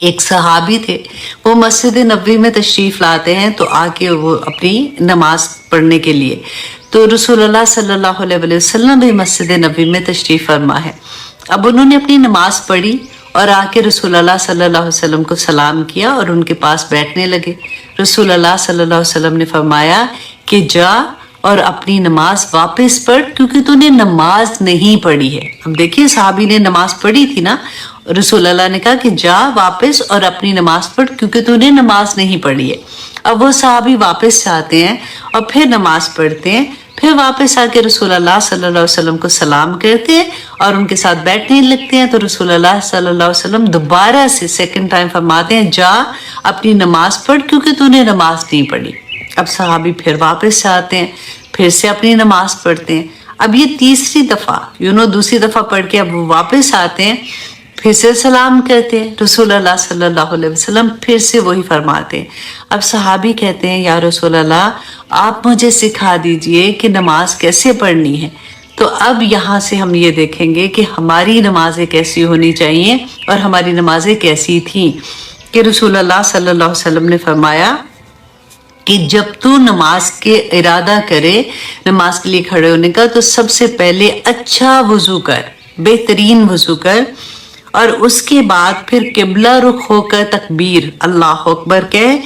ایک صحابی تھے، وہ مسجد نبوی میں تشریف لاتے ہیں تو آکے وہ اپنی نماز پڑھنے کے لیے، تو رسول اللہ صلی اللہ علیہ وسلم بھی مسجد نبوی میں تشریف فرما ہے۔ اب انہوں نے اپنی نماز پڑھی اور آ کے رسول اللہ صلی اللہ علیہ وسلم کو سلام کیا اور ان کے پاس بیٹھنے لگے۔ رسول اللہ صلی اللہ علیہ وسلم نے فرمایا کہ جا اور اپنی نماز واپس پڑھ، کیونکہ تو نے نماز نہیں پڑھی ہے۔ اب دیکھیے صحابی نے نماز پڑھی تھی نا، رسول اللہ نے کہا کہ جا واپس اور اپنی نماز پڑھ، کیونکہ تو نے نماز نہیں پڑھی ہے۔ اب وہ صحابی واپس جاتے ہیں اور پھر نماز پڑھتے ہیں، پھر واپس آ کے رسول اللہ صلی اللہ علیہ وسلم کو سلام کرتے ہیں اور ان کے ساتھ بیٹھنے لگتے ہیں، تو رسول اللہ صلی اللہ علیہ وسلم دوبارہ سے سیکنڈ ٹائم فرماتے ہیں جا اپنی نماز پڑھ، کیونکہ تو نے نماز نہیں پڑھی۔ اب صحابی پھر واپس آتے ہیں، پھر سے اپنی نماز پڑھتے ہیں۔ اب یہ تیسری دفعہ دوسری دفعہ پڑھ کے اب وہ واپس آتے ہیں، پھر سے سلام کرتے ہیں۔ رسول اللہ صلی اللہ علیہ وسلم پھر سے وہی فرماتے ہیں۔ اب صحابی کہتے ہیں یا رسول اللہ آپ مجھے سکھا دیجئے کہ نماز کیسے پڑھنی ہے۔ تو اب یہاں سے ہم یہ دیکھیں گے کہ ہماری نمازیں کیسی ہونی چاہیے اور ہماری نمازیں کیسی تھیں، کہ رسول اللہ صلی اللہ علیہ وسلم نے فرمایا کہ جب تو نماز کے ارادہ کرے، نماز کے لیے کھڑے ہونے کا، تو سب سے پہلے اچھا وضو کر، بہترین وضو کر، اور اس کے بعد پھر قبلہ رخ ہو کر تکبیر اللہ اکبر کہے،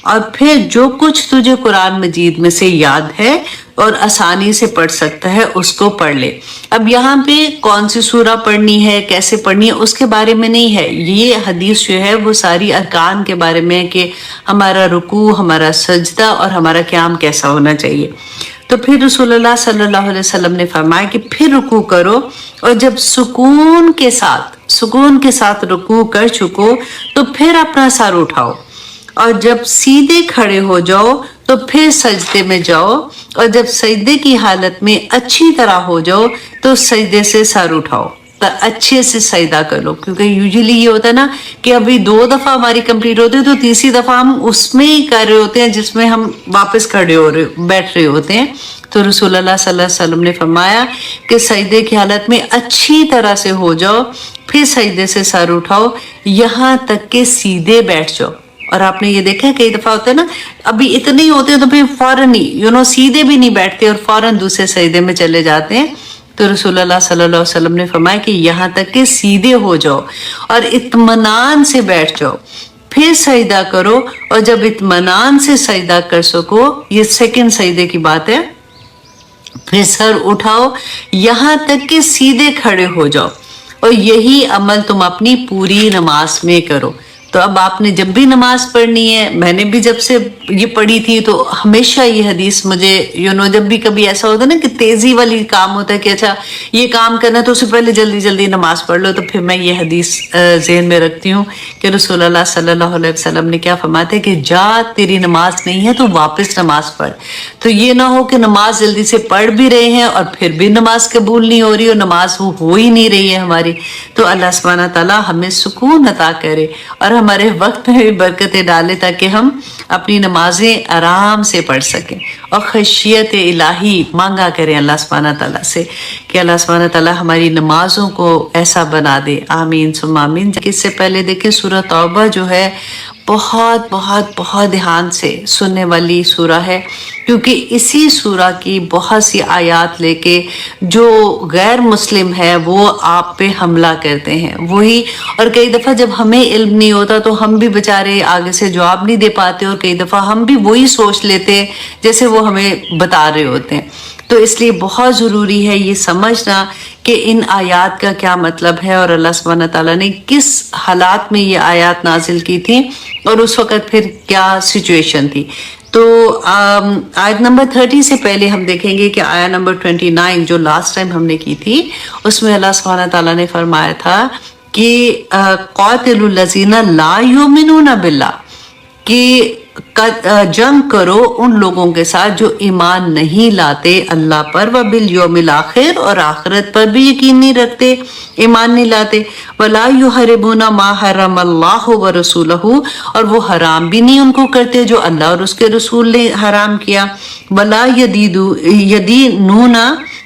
اور پھر جو کچھ تجھے قرآن مجید میں سے یاد ہے اور آسانی سے پڑھ سکتا ہے اس کو پڑھ لے۔ اب یہاں پہ کون سی سورہ پڑھنی ہے، کیسے پڑھنی ہے، اس کے بارے میں نہیں ہے، یہ حدیث جو ہے وہ ساری ارکان کے بارے میں، کہ ہمارا رکوع، ہمارا سجدہ اور ہمارا قیام کیسا ہونا چاہیے۔ تو پھر رسول اللہ صلی اللہ علیہ وسلم نے فرمایا کہ پھر رکوع کرو، اور جب سکون کے ساتھ رکوع کر چکو تو پھر اپنا سر اٹھاؤ، اور جب سیدھے کھڑے ہو جاؤ تو پھر سجدے میں جاؤ، اور جب سجدے کی حالت میں اچھی طرح ہو جاؤ تو سجدے سے سر اٹھاؤ، تو اچھے سے سجدہ کر لو، کیونکہ یوزلی یہ ہوتا ہے نا کہ ابھی 2 دفعہ ہماری کمپلیٹ ہوتی ہے تو تیسری دفعہ ہم اس میں ہی کر رہے ہوتے ہیں جس میں ہم واپس بیٹھ رہے ہوتے ہیں۔ تو رسول اللہ صلی اللہ علیہ وسلم نے فرمایا کہ سجدے کی حالت میں اچھی طرح سے ہو جاؤ، پھر سجدے سے سر اٹھاؤ یہاں تک کہ سیدھے بیٹھ جاؤ۔ اور آپ نے یہ دیکھا کئی دفعہ ہوتا ہے نا، ابھی اتنے ہی ہوتے ہیں تو پھر فوراً ہی سیدھے بھی نہیں بیٹھتے اور فوراً دوسرے سجدے میں چلے جاتے ہیں۔ تو رسول اللہ صلی اللہ علیہ وسلم نے فرمایا کہ یہاں تک کہ سیدھے ہو جاؤ اور اطمینان سے بیٹھ جاؤ، پھر سجدہ کرو، اور جب اطمینان سے سجدہ کر سکو، یہ سیکنڈ سجدے کی بات ہے، پھر سر اٹھاؤ یہاں تک کہ سیدھے کھڑے ہو جاؤ، اور یہی عمل تم اپنی پوری نماز میں کرو۔ تو اب آپ نے جب بھی نماز پڑھنی ہے، میں نے بھی جب سے یہ پڑھی تھی تو ہمیشہ یہ حدیث مجھے جب بھی کبھی ایسا ہوتا ہے نا کہ تیزی والی کام ہوتا ہے کہ اچھا یہ کام کرنا تو اس سے پہلے جلدی جلدی نماز پڑھ لو، تو پھر میں یہ حدیث ذہن میں رکھتی ہوں کہ رسول اللہ صلی اللہ علیہ وسلم نے کیا فرماتے کہ جا تیری نماز نہیں ہے تو واپس نماز پڑھ۔ تو یہ نہ ہو کہ نماز جلدی سے پڑھ بھی رہے ہیں اور پھر بھی نماز قبول نہیں ہو رہی اور نماز ہو ہی نہیں رہی ہے ہماری۔ تو اللہ سبحانہ تعالیٰ ہمیں سکون عطا کرے اور ہمارے وقت میں بھی برکتیں ڈالے، تاکہ ہم اپنی نمازیں آرام سے پڑھ سکیں، اور خشیت الہی مانگا کریں اللہ سبحانہ تعالیٰ سے کہ اللہ سبحانہ تعالیٰ ہماری نمازوں کو ایسا بنا دے، آمین ثم آمین۔ اس سے پہلے دیکھیں سورہ توبہ جو ہے بہت بہت بہت دھیان سے سننے والی سورہ ہے، کیونکہ اسی سورہ کی بہت سی آیات لے کے جو غیر مسلم ہے وہ آپ پہ حملہ کرتے ہیں وہی، اور کئی دفعہ جب ہمیں علم نہیں ہوتا تو ہم بھی بیچارے آگے سے جواب نہیں دے پاتے، اور کئی دفعہ ہم بھی وہی سوچ لیتے ہیں جیسے وہ ہمیں بتا رہے ہوتے ہیں۔ تو اس لیے بہت ضروری ہے یہ سمجھنا کہ ان آیات کا کیا مطلب ہے، اور اللہ سبحانہ تعالیٰ نے کس حالات میں یہ آیات نازل کی تھی اور اس وقت پھر کیا سچویشن تھی۔ تو آیت نمبر 30 سے پہلے ہم دیکھیں گے کہ آیت نمبر 29 جو لاسٹ ٹائم ہم نے کی تھی، اس میں اللہ سبحانہ تعالیٰ نے فرمایا تھا کہ قاتلوا الذین لا یؤمنون باللہ، کہ جنگ کرو ان لوگوں کے ساتھ جو ایمان نہیں لاتے اللہ پر، وبالیوم الاخر، اور آخرت پر بھی یقین نہیں رکھتے، ایمان نہیں لاتے، ولا یحرمون ما حرم اللہ ورسولہ، اور وہ حرام بھی نہیں ان کو کرتے جو اللہ اور اس کے رسول نے حرام کیا، ولا یدینون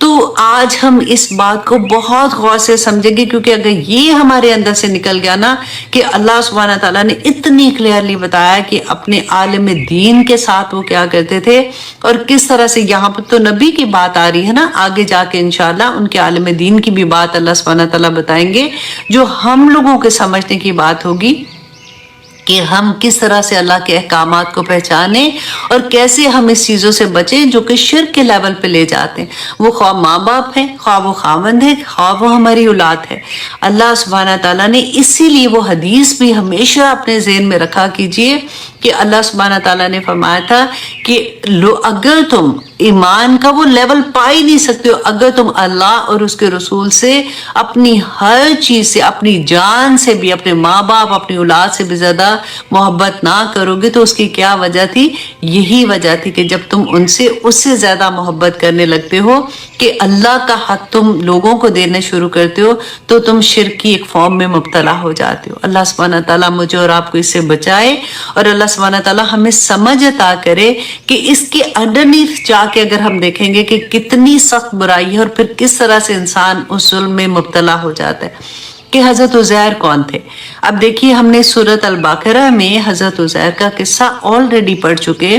تو آج ہم اس بات کو بہت غور سے سمجھیں گے، کیونکہ اگر یہ ہمارے اندر سے نکل گیا نا کہ اللہ سبحانہ تعالیٰ نے اتنی کلیئرلی بتایا کہ اپنے عالم دین کے ساتھ وہ کیا کرتے تھے اور کس طرح سے، یہاں پر تو نبی کی بات آ رہی ہے نا، آگے جا کے انشاءاللہ ان کے عالم دین کی بھی بات اللہ سبحانہ تعالیٰ بتائیں گے، جو ہم لوگوں کے سمجھنے کی بات ہوگی کہ ہم کس طرح سے اللہ کے احکامات کو پہچانیں اور کیسے ہم اس چیزوں سے بچیں جو کہ شرک کے لیول پہ لے جاتے ہیں، وہ خواہ ماں باپ ہیں، خواہ وہ خاوند ہے، خواہ وہ ہماری اولاد ہے۔ اللہ سبحانہ تعالیٰ نے اسی لیے وہ حدیث بھی ہمیشہ اپنے ذہن میں رکھا کیجئے کہ اللہ سبحانہ تعالیٰ نے فرمایا تھا کہ اگر تم ایمان کا وہ لیول پا ہی نہیں سکتے ہو، اگر تم اللہ اور اس کے رسول سے اپنی ہر چیز سے، اپنی جان سے بھی، اپنے ماں باپ، اپنی اولاد سے بھی زیادہ محبت نہ کرو گے، تو اس کی کیا وجہ تھی؟ یہی وجہ تھی کہ جب تم ان سے اس سے زیادہ محبت کرنے لگتے ہو کہ اللہ کا حق تم لوگوں کو دینا شروع کرتے ہو، تو تم شرک کی ایک فارم میں مبتلا ہو جاتے ہو۔ اللہ سبحانہ تعالیٰ مجھے اور آپ کو اس سے بچائے، اور اللہ سبحانہ تعالیٰ ہمیں سمجھ عطا کرے کہ اس کے انڈرنیتھ جا کے اگر ہم دیکھیں گے کہ کتنی سخت برائی ہے اور پھر کس طرح سے انسان اس ظلم میں مبتلا ہو جاتا ہے۔ کہ حضرت عزیر کون تھے؟ اب دیکھیے، ہم نے سورۃ البقرہ میں حضرت عزیر کا قصہ آلریڈی پڑھ چکے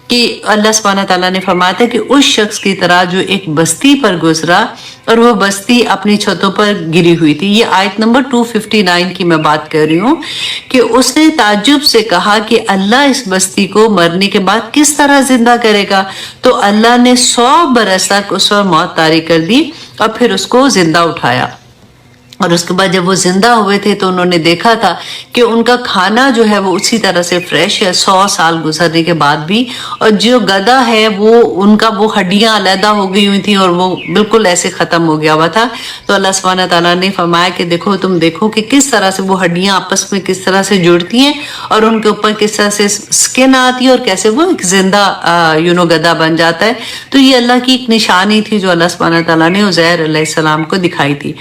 کہ اللہ سبحانہ تعالیٰ نے فرمایا تھا کہ اس شخص کی طرح جو ایک بستی پر گزرا اور وہ بستی اپنی چھتوں پر گری ہوئی تھی۔ یہ آیت نمبر 259 کی میں بات کر رہی ہوں کہ اس نے تعجب سے کہا کہ اللہ اس بستی کو مرنے کے بعد کس طرح زندہ کرے گا؟ تو اللہ نے 100 برس تک اس پر موت طاری کر دی اور پھر اس کو زندہ اٹھایا۔ اور اس کے بعد جب وہ زندہ ہوئے تھے تو انہوں نے دیکھا تھا کہ ان کا کھانا جو ہے وہ اسی طرح سے فریش ہے 100 سال گزرنے کے بعد بھی، اور جو گدھا ہے وہ ان کا وہ ہڈیاں علیحدہ ہو گئی ہوئی تھیں اور وہ بالکل ایسے ختم ہو گیا ہوا تھا۔ تو اللہ سبحانہ تعالیٰ نے فرمایا کہ دیکھو، تم دیکھو کہ کس طرح سے وہ ہڈیاں آپس میں کس طرح سے جڑتی ہیں اور ان کے اوپر کس طرح سے سکن آتی ہے اور کیسے وہ ایک زندہ گدھا بن جاتا ہے۔ تو یہ اللہ کی ایک نشانی تھی جو اللہ سبحانہ تعالیٰ نے عزیر علیہ السلام کو دکھائی تھی۔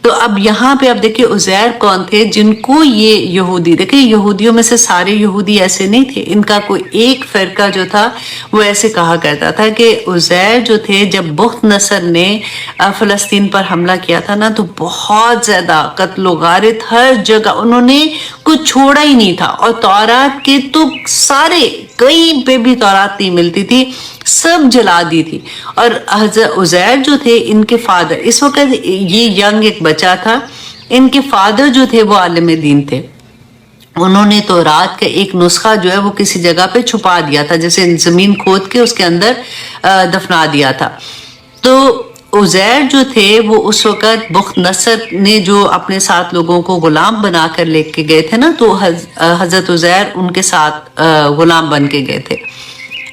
تو اب یہاں پہ اب دیکھیں عزیر کون تھے جن کو یہ یہودی، دیکھیں یہودیوں میں سے سارے یہودی ایسے نہیں تھے، ان کا کوئی ایک فرقہ جو تھا وہ ایسے کہا کرتا تھا کہ عزیر جو تھے، جب بخت نصر نے فلسطین پر حملہ کیا تھا نا، تو بہت زیادہ قتل و غارت ہر جگہ انہوں نے کچھ چھوڑا ہی نہیں تھا، اور تورات کے تو سارے، کہیں پہ بھی تورات نہیں ملتی تھی، سب جلا دی تھی۔ اور حضرت عزیر جو تھے، ان کے فادر، اس وقت یہ ینگ ایک بچہ تھا، ان کے فادر جو تھے وہ عالم دین تھے، انہوں نے تورات کا ایک نسخہ جو ہے وہ کسی جگہ پہ چھپا دیا تھا، جیسے زمین کھود کے اس کے اندر دفنا دیا تھا۔ تو عزیر جو تھے وہ اس وقت بخت نصر نے جو اپنے ساتھ لوگوں کو غلام بنا کر لے کے گئے تھے نا، تو حضرت عزیر ان کے ساتھ غلام بن کے گئے تھے۔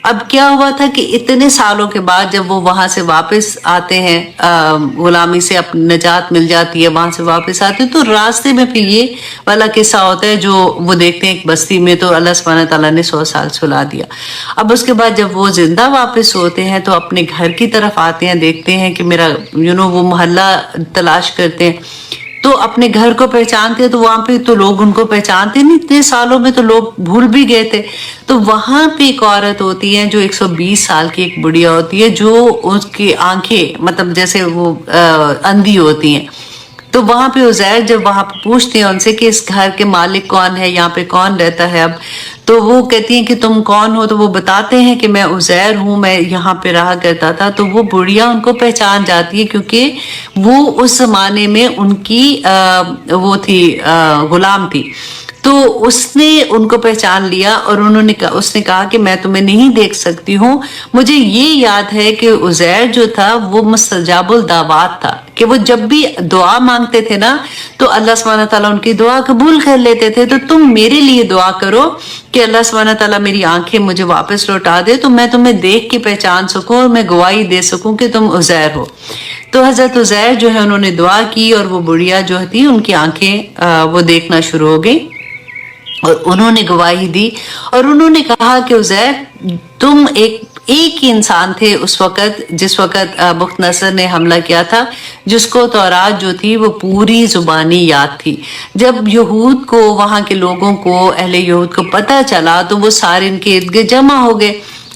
اب کیا ہوا تھا کہ اتنے سالوں کے بعد جب وہ وہاں سے واپس آتے ہیں، غلامی سے اپنی نجات مل جاتی ہے، وہاں سے واپس آتے ہیں، تو راستے میں پھر یہ والا قصہ ہوتا ہے جو وہ دیکھتے ہیں ایک بستی میں، تو اللہ سبحانہ تعالیٰ نے 100 سال سلا دیا۔ اب اس کے بعد جب وہ زندہ واپس ہوتے ہیں تو اپنے گھر کی طرف آتے ہیں، دیکھتے ہیں کہ میرا وہ محلہ تلاش کرتے ہیں، تو اپنے گھر کو پہچانتے ہیں، تو وہاں پہ تو لوگ ان کو پہچانتے نہیں، اتنے سالوں میں تو لوگ بھول بھی گئے تھے۔ تو وہاں پہ ایک عورت ہوتی ہے جو 120 سال کی ایک بڑھیا ہوتی ہے، جو اس کی آنکھیں مطلب جیسے وہ اندھی ہوتی ہیں۔ تو وہاں پہ عزیر جب وہاں پہ پوچھتے ہیں ان سے کہ اس گھر کے مالک کون ہے، یہاں پہ کون رہتا ہے، اب تو وہ کہتی ہیں کہ تم کون ہو؟ تو وہ بتاتے ہیں کہ میں عزیر ہوں، میں یہاں پہ رہا کرتا تھا۔ تو وہ بڑھیا ان کو پہچان جاتی ہے، کیونکہ وہ اس زمانے میں ان کی وہ تھی، غلام تھی۔ تو اس نے ان کو پہچان لیا اور اس نے کہا کہ میں تمہیں نہیں دیکھ سکتی ہوں، مجھے یہ یاد ہے کہ عزیر جو تھا وہ مستجاب الدعوات تھا، کہ وہ جب بھی دعا مانگتے تھے نا تو اللہ سبحانہ تعالیٰ ان کی دعا قبول کر لیتے تھے۔ تو تم میرے لیے دعا کرو کہ اللہ سبحانہ تعالیٰ میری آنکھیں مجھے واپس لوٹا دے، تو میں تمہیں دیکھ کے پہچان سکوں اور میں گواہی دے سکوں کہ تم عزیر ہو۔ تو حضرت عزیر جو ہے انہوں نے دعا کی اور وہ بڑھیا جو تھی ان کی آنکھیں وہ دیکھنا شروع ہو گئی اور انہوں نے گواہی دی، اور انہوں نے کہا کہ عزیر تم ایک ہی انسان تھے اس وقت جس وقت بخت نصر نے حملہ کیا تھا، جس کو تورات جو تھی وہ پوری زبانی یاد تھی۔ جب یہود کو، وہاں کے لوگوں کو، اہل یہود کو پتہ چلا تو وہ سارے ان کے ارد گرد جمع ہو گئے۔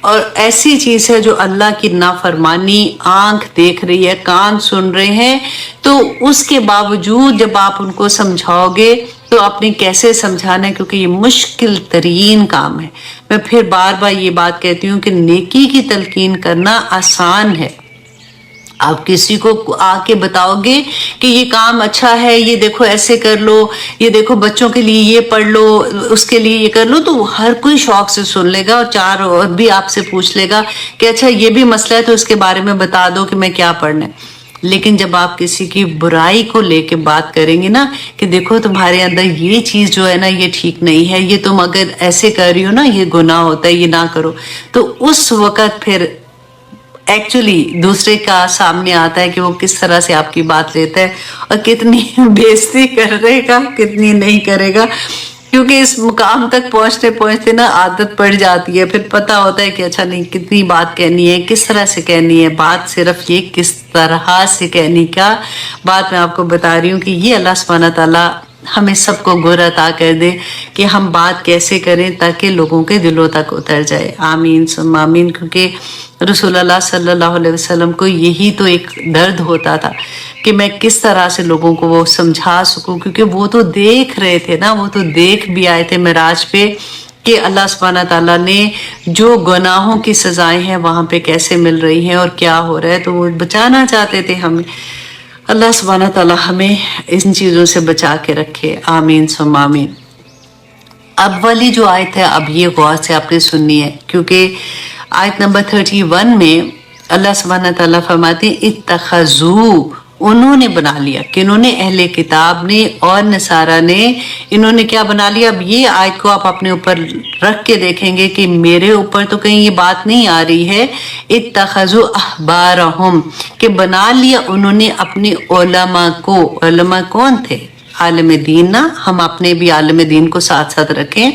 اور ایسی چیز ہے جو اللہ کی نافرمانی آنکھ دیکھ رہی ہے، کان سن رہے ہیں، تو اس کے باوجود جب آپ ان کو سمجھاؤ گے تو آپ نے کیسے سمجھانا ہے، کیونکہ یہ مشکل ترین کام ہے۔ میں پھر بار بار یہ بات کہتی ہوں کہ نیکی کی تلقین کرنا آسان ہے۔ آپ کسی کو آ کے بتاؤ گے کہ یہ کام اچھا ہے، یہ دیکھو ایسے کر لو، یہ دیکھو بچوں کے لیے یہ پڑھ لو، اس کے لیے یہ کر لو، تو ہر کوئی شوق سے سن لے گا، اور چار اور بھی آپ سے پوچھ لے گا کہ اچھا یہ بھی مسئلہ ہے تو اس کے بارے میں بتا دو کہ میں کیا پڑھنا ہے۔ لیکن جب آپ کسی کی برائی کو لے کے بات کریں گے نا کہ دیکھو تمہارے اندر یہ چیز جو ہے نا یہ ٹھیک نہیں ہے، یہ تم اگر ایسے کر رہی ہو نا یہ گناہ ہوتا ہے، یہ نہ کرو، تو اس وقت پھر ایکچولی دوسرے کا سامنے آتا ہے کہ وہ کس طرح سے آپ کی بات لیتا ہے اور کتنی بےزتی کرے گا، کتنی نہیں کرے گا، کیونکہ اس مقام تک پہنچتے پہنچتے نا عادت پڑ جاتی ہے، پھر پتہ ہوتا ہے کہ اچھا نہیں کتنی بات کہنی ہے، کس طرح سے کہنی ہے بات، صرف یہ کس طرح سے کہنی کا بات میں آپ کو بتا رہی ہوں کہ یہ اللہ سبحانہ تعالیٰ ہمیں سب کو گر عطا کر دے کہ ہم بات کیسے کریں تاکہ لوگوں کے دلوں تک اتر جائے۔ آمین ثم آمین۔ کیونکہ رسول اللہ صلی اللہ علیہ وسلم کو یہی تو ایک درد ہوتا تھا کہ میں کس طرح سے لوگوں کو وہ سمجھا سکوں، کیونکہ وہ تو دیکھ رہے تھے نا، وہ تو دیکھ بھی آئے تھے معراج پہ کہ اللہ سبحانہ تعالیٰ نے جو گناہوں کی سزائیں ہیں وہاں پہ کیسے مل رہی ہیں اور کیا ہو رہا ہے، تو وہ بچانا چاہتے تھے ہمیں۔ اللہ سبحانہ تعالیٰ ہمیں ان چیزوں سے بچا کے رکھے، آمین ثم آمین۔ اب والی جو آیت ہے اب یہ غور سے آپ نے سننی ہے، کیونکہ آیت نمبر 31 میں اللہ سبحانہ تعالیٰ فرماتے ہیں اتخذو، انہوں نے بنا لیا، کہ انہوں نے اہل کتاب نے اور نصارہ نے، انہوں نے کیا بنا لیا۔ اب یہ آیت کو آپ اپنے اوپر رکھ کے دیکھیں گے کہ میرے اوپر تو کہیں یہ بات نہیں آ رہی ہے، اتخذو احبارہم، کہ بنا لیا انہوں نے اپنے علماء کو۔ علماء کون تھے؟ عالم دین نا، ہم اپنے بھی عالم دین کو ساتھ ساتھ رکھیں۔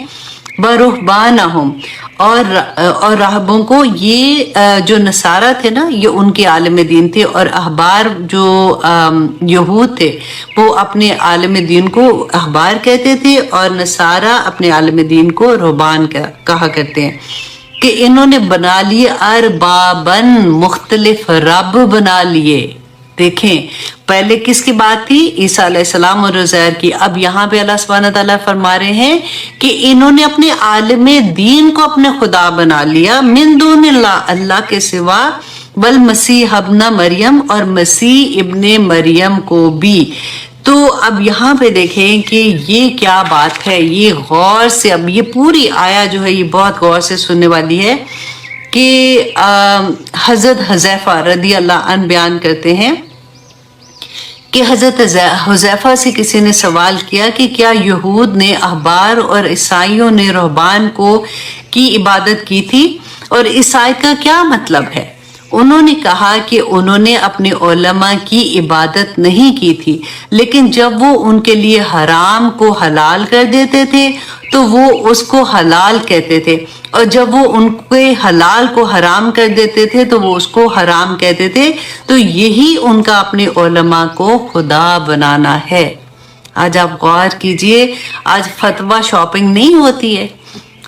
ورہبانہم، اور راہبوں کو، یہ جو نصارہ تھے نا یہ ان کے عالم دین تھے، اور احبار جو یہود تھے وہ اپنے عالم دین کو احبار کہتے تھے، اور نصارہ اپنے عالم دین کو رہبان کہا کرتے ہیں۔ کہ انہوں نے بنا لیے اربابن، مختلف رب بنا لیے۔ دیکھیں پہلے کس کی بات تھی؟ عیسیٰ علیہ السلام اور عزیر کی۔ اب یہاں پہ اللہ سبحانہ تعالیٰ فرما رہے ہیں کہ انہوں نے اپنے عالم دین کو اپنے خدا بنا لیا، من دون اللہ، اللہ کے سوا، والمسیح ابن مریم، اور مسیح ابن مریم کو بھی۔ تو اب یہاں پہ دیکھیں کہ یہ کیا بات ہے، یہ غور سے، اب یہ پوری آیا جو ہے یہ بہت غور سے سننے والی ہے کہ حضرت حذیفہ رضی اللہ عنہ بیان کرتے ہیں کہ حضرت حذیفہ سے کسی نے سوال کیا کہ کیا یہود نے احبار اور عیسائیوں نے رہبان کی عبادت کی تھی، اور اس آیت کا کیا مطلب ہے؟ انہوں نے کہا کہ انہوں نے اپنے علماء کی عبادت نہیں کی تھی، لیکن جب وہ ان کے لیے حرام کو حلال کر دیتے تھے تو وہ اس کو حلال کہتے تھے، اور جب وہ ان کے حلال کو حرام کر دیتے تھے تو وہ اس کو حرام کہتے تھے۔ تو یہی ان کا اپنے علماء کو خدا بنانا ہے۔ آج آپ غور کیجئے، آج فتویٰ شاپنگ نہیں ہوتی ہے۔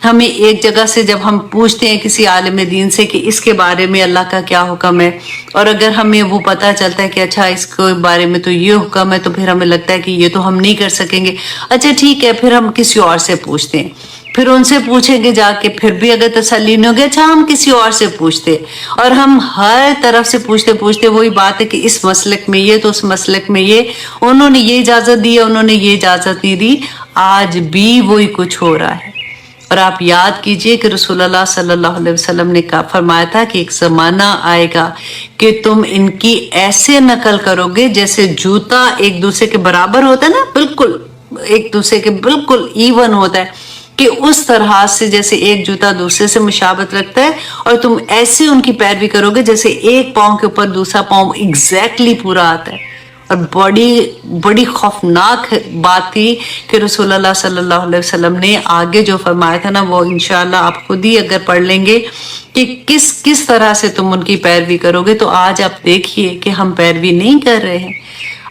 ہمیں ایک جگہ سے جب ہم پوچھتے ہیں کسی عالم دین سے کہ اس کے بارے میں اللہ کا کیا حکم ہے، اور اگر ہمیں وہ پتہ چلتا ہے کہ اچھا اس کے بارے میں تو یہ حکم ہے، تو پھر ہمیں لگتا ہے کہ یہ تو ہم نہیں کر سکیں گے، اچھا ٹھیک ہے، پھر ہم کسی اور سے پوچھتے ہیں، پھر ان سے پوچھیں گے جا کے، پھر بھی اگر تسلی نہیں ہوگی، اچھا ہم کسی اور سے پوچھتے، اور ہم ہر طرف سے پوچھتے پوچھتے وہی بات ہے کہ اس مسلک میں یہ، تو اس مسلک میں یہ، انہوں نے یہ اجازت دی ہے، انہوں نے یہ اجازت نہیں دی۔ آج بھی وہی کچھ ہو رہا ہے۔ اور آپ یاد کیجئے کہ رسول اللہ صلی اللہ علیہ وسلم نے فرمایا تھا کہ ایک زمانہ آئے گا کہ تم ان کی ایسے نقل کرو گے جیسے جوتا ایک دوسرے کے برابر ہوتا ہے نا، بالکل ایک دوسرے کے بالکل ایون ہوتا ہے، کہ اس طرح سے جیسے ایک جوتا دوسرے سے مشابہت رکھتا ہے، اور تم ایسے ان کی پیروی کرو گے جیسے ایک پاؤں کے اوپر دوسرا پاؤں ایگزیکٹلی پورا آتا ہے۔ اور بڑی خوفناک بات تھی کہ رسول اللہ صلی اللہ علیہ وسلم نے آگے جو فرمایا تھا نا، وہ انشاءاللہ آپ خود ہی اگر پڑھ لیں گے کہ کس طرح سے تم ان کی پیروی کرو گے، تو آج آپ دیکھیے کہ ہم پیروی نہیں کر رہے ہیں۔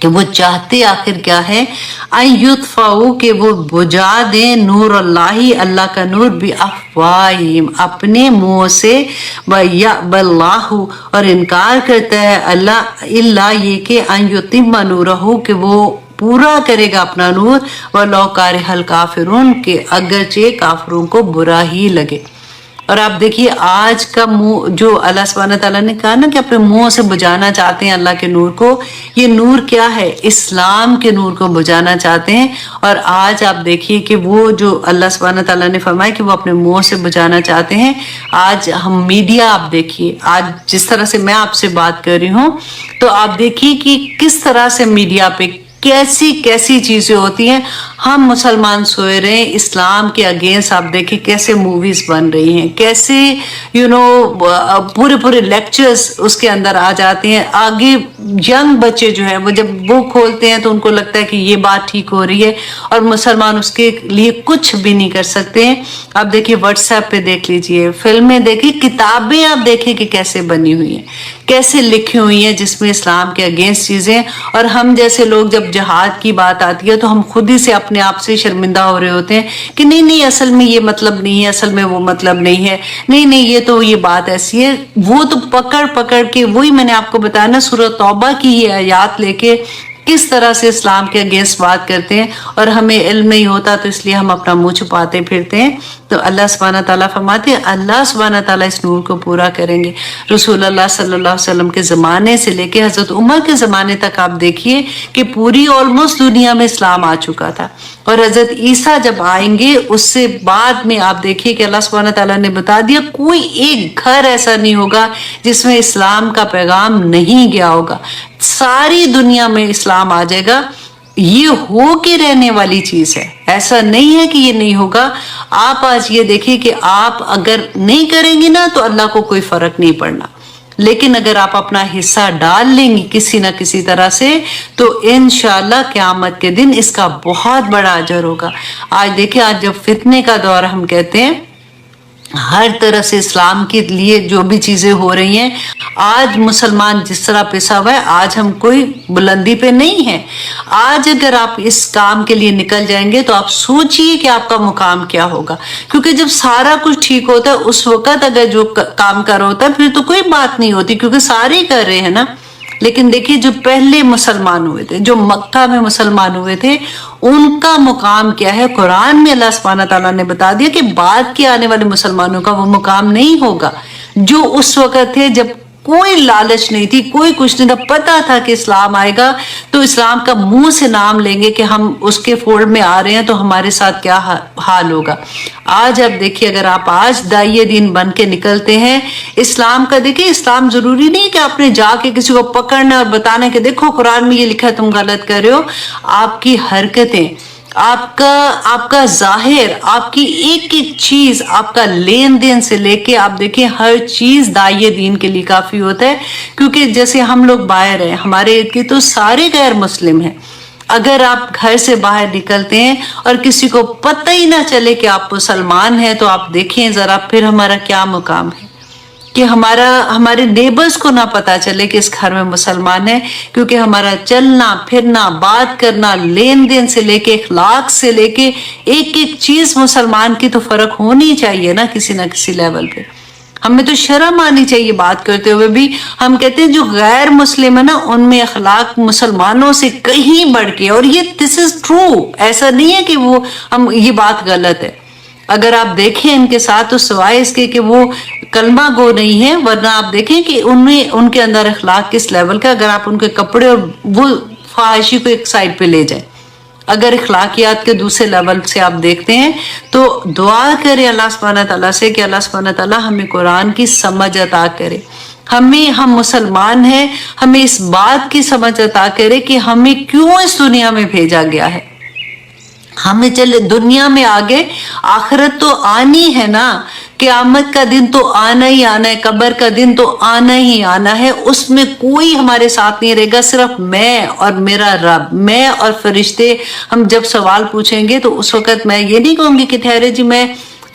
کہ وہ چاہتے آخر کیا ہے، ایطفئوا کہ وہ بجھا دیں نور اللہ اللہ کا نور بافواہہم اپنے منہ سے، ویأبی اللہ اور انکار کرتا ہے اللہ الا یہ کہ ان یتم نورہ کہ وہ پورا کرے گا اپنا نور، ولو کارہ الکافرون کہ اگرچہ کافروں کو برا ہی لگے۔ اور آپ دیکھیے آج کا منہ جو اللہ سبحانہ تعالیٰ نے کہا نا کہ اپنے منہ سے بجھانا چاہتے ہیں اللہ کے نور کو، یہ نور کیا ہے؟ اسلام کے نور کو بجھانا چاہتے ہیں۔ اور آج آپ دیکھیے کہ وہ جو اللہ سبحانہ تعالیٰ نے فرمایا کہ وہ اپنے منہ سے بجھانا چاہتے ہیں، آج ہم میڈیا آپ دیکھیے، آج جس طرح سے میں آپ سے بات کر رہی ہوں تو آپ دیکھیے کہ کس طرح سے میڈیا پہ کیسی کیسی چیزیں ہوتی ہیں۔ ہم مسلمان سوئے رہے ہیں، اسلام کے اگینسٹ آپ دیکھیں کیسے موویز بن رہی ہیں، کیسے پورے لیکچرز اس کے اندر آ جاتے ہیں۔ آگے ینگ بچے جو ہیں وہ جب وہ کھولتے ہیں تو ان کو لگتا ہے کہ یہ بات ٹھیک ہو رہی ہے، اور مسلمان اس کے لیے کچھ بھی نہیں کر سکتے ہیں۔ آپ دیکھیے واٹس ایپ پہ دیکھ لیجئے، فلمیں دیکھیں، کتابیں آپ دیکھیں کہ کیسے بنی ہوئی ہیں، کیسے لکھی ہوئی ہیں جس میں اسلام کے اگینسٹ چیزیں۔ اور ہم جیسے لوگ جب جہاد کی بات آتی ہے تو ہم خود ہی سے اپنے آپ سے شرمندہ ہو رہے ہوتے ہیں کہ نہیں اصل میں یہ مطلب نہیں ہے، اصل میں وہ مطلب نہیں ہے، نہیں یہ تو یہ بات ایسی ہے۔ وہ تو پکڑ کے وہی میں نے آپ کو بتایا نا، سورہ توبہ کی یہ آیات لے کے کس طرح سے اسلام کے اگینسٹ بات کرتے ہیں، اور ہمیں علم نہیں ہوتا تو اس لیے ہم اپنا منہ چھپاتے پھرتے ہیں۔ تو اللہ سبحانہ تعالیٰ فرماتے ہیں اللہ سبحانہ تعالیٰ اس نور کو پورا کریں گے۔ رسول اللہ صلی اللہ علیہ وسلم کے زمانے سے لے کے حضرت عمر کے زمانے تک آپ دیکھیے کہ پوری آلموسٹ دنیا میں اسلام آ چکا تھا، اور حضرت عیسیٰ جب آئیں گے اس سے بعد میں آپ دیکھیے کہ اللہ سبحانہ تعالیٰ نے بتا دیا کوئی ایک گھر ایسا نہیں ہوگا جس میں اسلام کا پیغام نہیں گیا ہوگا، ساری دنیا میں اسلام آ جائے گا۔ یہ ہو کے رہنے والی چیز ہے، ایسا نہیں ہے کہ یہ نہیں ہوگا۔ آپ آج یہ دیکھیں کہ آپ اگر نہیں کریں گے نا تو اللہ کو کوئی فرق نہیں پڑنا، لیکن اگر آپ اپنا حصہ ڈال لیں گی کسی نہ کسی طرح سے تو انشاءاللہ قیامت کے دن اس کا بہت بڑا اجر ہوگا۔ آج دیکھیں، آج جب فتنے کا دور ہم کہتے ہیں، ہر طرح سے اسلام کے لیے جو بھی چیزیں ہو رہی ہیں، آج مسلمان جس طرح پسا ہوا ہے، آج ہم کوئی بلندی پہ نہیں ہیں۔ آج اگر آپ اس کام کے لیے نکل جائیں گے تو آپ سوچئے کہ آپ کا مقام کیا ہوگا، کیونکہ جب سارا کچھ ٹھیک ہوتا ہے اس وقت اگر جو کام کر رہا ہوتا ہے پھر تو کوئی بات نہیں ہوتی، کیونکہ سارے کر رہے ہیں نا۔ لیکن دیکھیے جو پہلے مسلمان ہوئے تھے، جو مکہ میں مسلمان ہوئے تھے، ان کا مقام کیا ہے؟ قرآن میں اللہ سبحانہ تعالیٰ نے بتا دیا کہ بعد کے آنے والے مسلمانوں کا وہ مقام نہیں ہوگا جو اس وقت تھے جب کوئی لالچ نہیں تھی، کوئی کچھ نہیں تھا، پتا تھا کہ اسلام آئے گا تو اسلام کا منہ سے نام لیں گے کہ ہم اس کے فولڈ میں آ رہے ہیں تو ہمارے ساتھ کیا حال ہوگا۔ آج اب دیکھیے اگر آپ آج داعیہ دین بن کے نکلتے ہیں اسلام کا، دیکھیے اسلام ضروری نہیں کہ آپ نے جا کے کسی کو پکڑنا اور بتانا کہ دیکھو قرآن میں یہ لکھا ہے تم غلط کر رہے ہو۔ آپ کی حرکتیں، آپ کا ظاہر، آپ کی ایک ایک چیز، آپ کا لین دین سے لے کے آپ دیکھیں ہر چیز داعیہ دین کے لیے کافی ہوتا ہے، کیونکہ جیسے ہم لوگ باہر ہیں، ہمارے ارد گرد تو سارے غیر مسلم ہیں۔ اگر آپ گھر سے باہر نکلتے ہیں اور کسی کو پتہ ہی نہ چلے کہ آپ مسلمان ہیں تو آپ دیکھیں ذرا پھر ہمارا کیا مقام ہے، کہ ہمارے نیبرز کو نہ پتا چلے کہ اس گھر میں مسلمان ہے، کیونکہ ہمارا چلنا پھرنا، بات کرنا، لین دین سے لے کے اخلاق سے لے کے ایک ایک چیز مسلمان کی تو فرق ہونی چاہیے نا کسی نہ کسی لیول پہ۔ ہمیں تو شرم آنی چاہیے بات کرتے ہوئے بھی۔ ہم کہتے ہیں جو غیر مسلم ہے نا ان میں اخلاق مسلمانوں سے کہیں بڑھ کے، اور یہ دس از ٹرو، ایسا نہیں ہے کہ یہ بات غلط ہے۔ اگر آپ دیکھیں ان کے ساتھ تو سوائے اس کے کہ وہ کلمہ گو نہیں ہے، ورنہ آپ دیکھیں کہ ان کے اندر اخلاق کس لیول کا۔ اگر آپ ان کے کپڑے اور وہ فحاشی کو ایک سائڈ پہ لے جائیں، اگر اخلاقیات کے دوسرے لیول سے آپ دیکھتے ہیں تو دعا کریں اللہ سبحانہ تعالیٰ سے کہ اللہ سبحانہ تعالیٰ ہمیں قرآن کی سمجھ عطا کرے، ہم مسلمان ہیں، ہمیں اس بات کی سمجھ عطا کرے کہ ہمیں کیوں اس دنیا میں بھیجا گیا ہے۔ ہمیں چلے دنیا میں آگے، آخرت تو آنی ہے نا، قیامت کا دن تو آنا ہی آنا ہے، قبر کا دن تو آنا ہی آنا ہے، اس میں کوئی ہمارے ساتھ نہیں رہے گا، صرف میں اور میرا رب، میں اور فرشتے۔ ہم جب سوال پوچھیں گے تو اس وقت میں یہ نہیں کہوں گی کہ ٹھہرے جی میں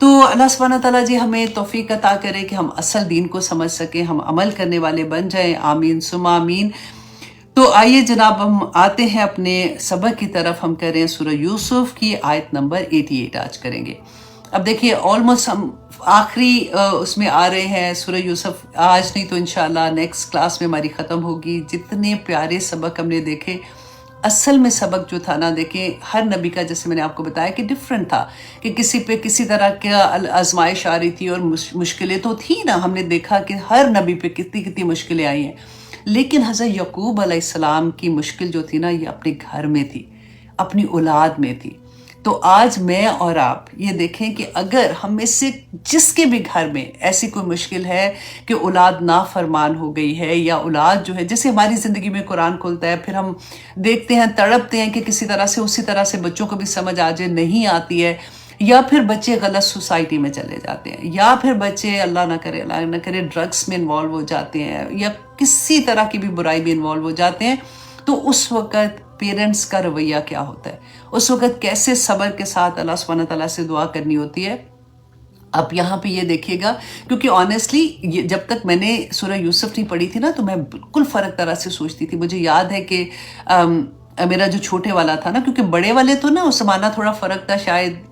تو اللہ سبحانہ تعالیٰ جی ہمیں توفیق عطا کرے کہ ہم اصل دین کو سمجھ سکیں، ہم عمل کرنے والے بن جائیں، آمین ثم آمین۔ تو آئیے جناب ہم آتے ہیں اپنے سبق کی طرف، ہم کر رہے ہیں سورہ یوسف کی آیت نمبر 88 آج کریں گے۔ اب دیکھیے آلموسٹ ہم آخری اس میں آ رہے ہیں سورہ یوسف، آج نہیں تو انشاءاللہ نیکسٹ کلاس میں ہماری ختم ہوگی۔ جتنے پیارے سبق ہم نے دیکھے، اصل میں سبق جو تھا نا، دیکھیں ہر نبی کا جیسے میں نے آپ کو بتایا کہ ڈیفرنٹ تھا، کہ کسی پہ کسی طرح کا آزمائش آ رہی تھی اور مشکلیں تو تھی نا، ہم نے دیکھا کہ ہر نبی پہ کتنی مشکلیں آئی ہیں، لیکن حضرت یعقوب علیہ السلام کی مشکل جو تھی نا، یہ اپنے گھر میں تھی، اپنی اولاد میں تھی۔ تو آج میں اور آپ یہ دیکھیں کہ اگر ہم میں سے جس کے بھی گھر میں ایسی کوئی مشکل ہے کہ اولاد نافرمان ہو گئی ہے، یا اولاد جو ہے، جیسے ہماری زندگی میں قرآن کھلتا ہے، پھر ہم دیکھتے ہیں تڑپتے ہیں کہ کسی طرح سے اسی طرح سے بچوں کو بھی سمجھ آ جائے، نہیں آتی ہے، یا پھر بچے غلط سوسائٹی میں چلے جاتے ہیں، یا پھر بچے اللہ نہ کرے ڈرگس میں انوالو ہو جاتے ہیں، یا کسی طرح کی بھی برائی میں انوالو ہو جاتے ہیں، تو اس وقت پیرنٹس کا رویہ کیا ہوتا ہے، اس وقت کیسے صبر کے ساتھ اللہ سبحانہ تعالیٰ سے دعا کرنی ہوتی ہے۔ اب یہاں پہ یہ دیکھیے گا، کیونکہ آنیسٹلی جب تک میں نے سورہ یوسف نہیں پڑھی تھی نا، تو میں بالکل فرق طرح سے سوچتی تھی۔ مجھے یاد ہے کہ میرا جو چھوٹے والا تھا نا، کیونکہ بڑے والے تو نا اس زمانہ تھوڑا فرق تھا، شاید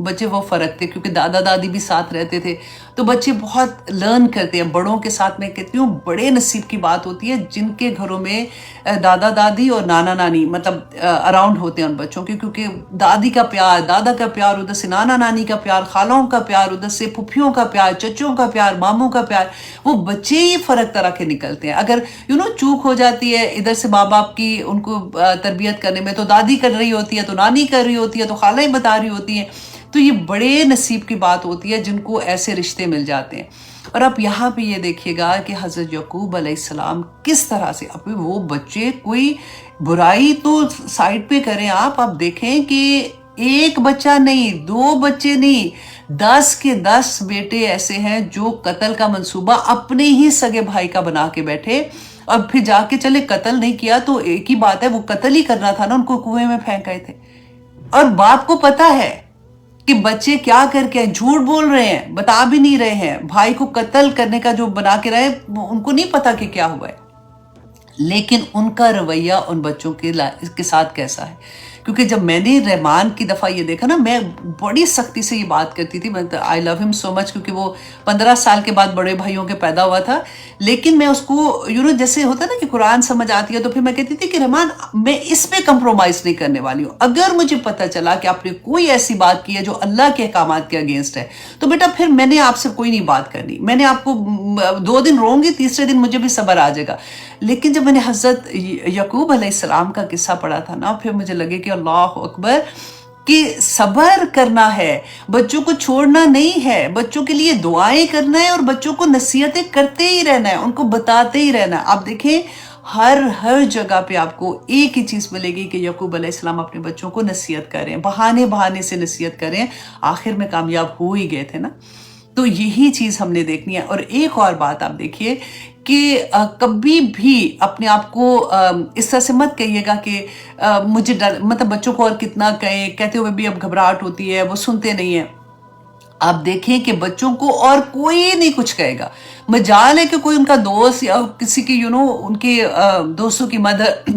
بچے وہ فرق تھے کیونکہ دادا دادی بھی ساتھ رہتے تھے، تو بچے بہت لرن کرتے ہیں بڑوں کے ساتھ۔ میں کہتی ہوں بڑے نصیب کی بات ہوتی ہے جن کے گھروں میں دادا دادی اور نانا نانی مطلب اراؤنڈ ہوتے ہیں ان بچوں کے، کیونکہ دادی کا پیار، دادا کا پیار، ادھر سے نانا نانی کا پیار، خالوں کا پیار، ادھر سے پھپھیوں کا پیار، چچوں کا پیار، ماموں کا پیار، وہ بچے ہی فرق طرح کے نکلتے ہیں۔ اگر چوک ہو جاتی ہے ادھر سے ماں باپ کی ان کو تربیت کرنے میں، تو دادی کر رہی ہوتی ہے، تو نانی کر رہی ہوتی ہے، تو خالہ ہی بتا رہی ہوتی ہیں، تو یہ بڑے نصیب کی بات ہوتی ہے جن کو ایسے رشتے مل جاتے ہیں۔ اور اب یہاں پہ یہ دیکھیے گا کہ حضرت یعقوب علیہ السلام کس طرح سے اپنے وہ بچے، کوئی برائی تو سائڈ پہ کریں آپ دیکھیں کہ ایک بچہ نہیں، 2 بچے نہیں، 10 کے 10 بیٹے ایسے ہیں جو قتل کا منصوبہ اپنے ہی سگے بھائی کا بنا کے بیٹھے، اور پھر جا کے چلے قتل نہیں کیا تو ایک ہی بات ہے، وہ قتل ہی کرنا تھا نا، ان کو کنویں میں پھینک گئے تھے۔ اور باپ کو پتا ہے کہ بچے کیا کر کے جھوٹ بول رہے ہیں، بتا بھی نہیں رہے ہیں، بھائی کو قتل کرنے کا جو بنا کے رہے، ان کو نہیں پتا کہ کیا ہوا ہے، لیکن ان کا رویہ ان بچوں کے ساتھ کیسا ہے۔ کیونکہ جب میں نے رحمان کی دفعہ یہ دیکھا نا، میں بڑی سختی سے یہ بات کرتی تھی، آئی لو ہم سو مچ، کیونکہ وہ 15 سال کے بعد بڑے بھائیوں کے پیدا ہوا تھا، لیکن میں اس کو جیسے ہوتا ہے نا کہ قرآن سمجھ آتی ہے، تو پھر میں کہتی تھی کہ رحمان میں اس پہ کمپرومائز نہیں کرنے والی ہوں، اگر مجھے پتہ چلا کہ آپ نے کوئی ایسی بات کی ہے جو اللہ کے احکامات کے اگینسٹ ہے، تو بیٹا پھر میں نے آپ سے کوئی نہیں بات کرنی، میں نے آپ کو 2 دن روں گی، تیسرے دن مجھے بھی صبر آ جائے گا۔ لیکن جب میں نے حضرت یعقوب علیہ السلام کا قصہ پڑھا تھا نا، پھر مجھے لگے کہ اللہ اکبر، کہ صبر کرنا ہے، بچوں کو چھوڑنا نہیں ہے، بچوں کے لیے دعائیں کرنا ہے، اور بچوں کو نصیحتیں کرتے ہی رہنا ہے، ان کو بتاتے ہی رہنا ہے۔ آپ دیکھیں ہر جگہ پہ آپ کو ایک ہی چیز ملے گی کہ یعقوب علیہ السلام اپنے بچوں کو نصیحت کریں، بہانے سے نصیحت کریں، آخر میں کامیاب ہو ہی گئے تھے نا۔ تو یہی چیز ہم نے دیکھنی ہے۔ اور ایک اور بات آپ دیکھیے کہ کبھی بھی اپنے آپ کو اس طرح سے مت کہیے گا کہ مجھے ڈر، مطلب بچوں کو اور کتنا کہتے ہوئے بھی اب گھبراہٹ ہوتی ہے، وہ سنتے نہیں ہیں۔ آپ دیکھیں کہ بچوں کو اور کوئی نہیں کچھ کہے گا، مجال ہے کہ کوئی ان کا دوست یا کسی کی ان کے دوستوں کی مدر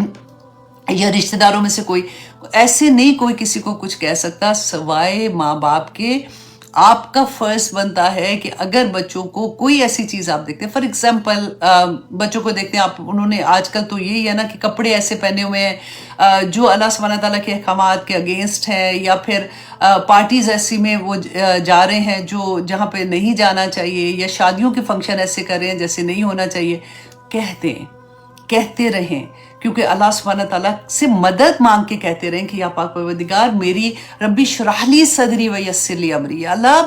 یا رشتہ داروں میں سے کوئی، ایسے نہیں کوئی کسی کو کچھ کہہ سکتا سوائے ماں باپ کے۔ آپ کا فرض بنتا ہے کہ اگر بچوں کو کوئی ایسی چیز آپ دیکھتے ہیں، فار ایگزامپل بچوں کو دیکھتے ہیں آپ، انہوں نے آج کل تو یہی ہے نا کہ کپڑے ایسے پہنے ہوئے ہیں جو اللہ سبحانہ تعالیٰ کے احکامات کے اگینسٹ ہیں، یا پھر پارٹیز ایسی میں وہ جا رہے ہیں جو جہاں پہ نہیں جانا چاہیے، یا شادیوں کے فنکشن ایسے کر رہے ہیں جیسے نہیں ہونا چاہیے۔ کہتے رہیں، کیونکہ اللہ سبحانہ تعالیٰ سے مدد مانگ کے کہتے رہیں کہ یا پاک پروردگار میری ربی شرح لی صدری ویسر لی امری، یا اللہ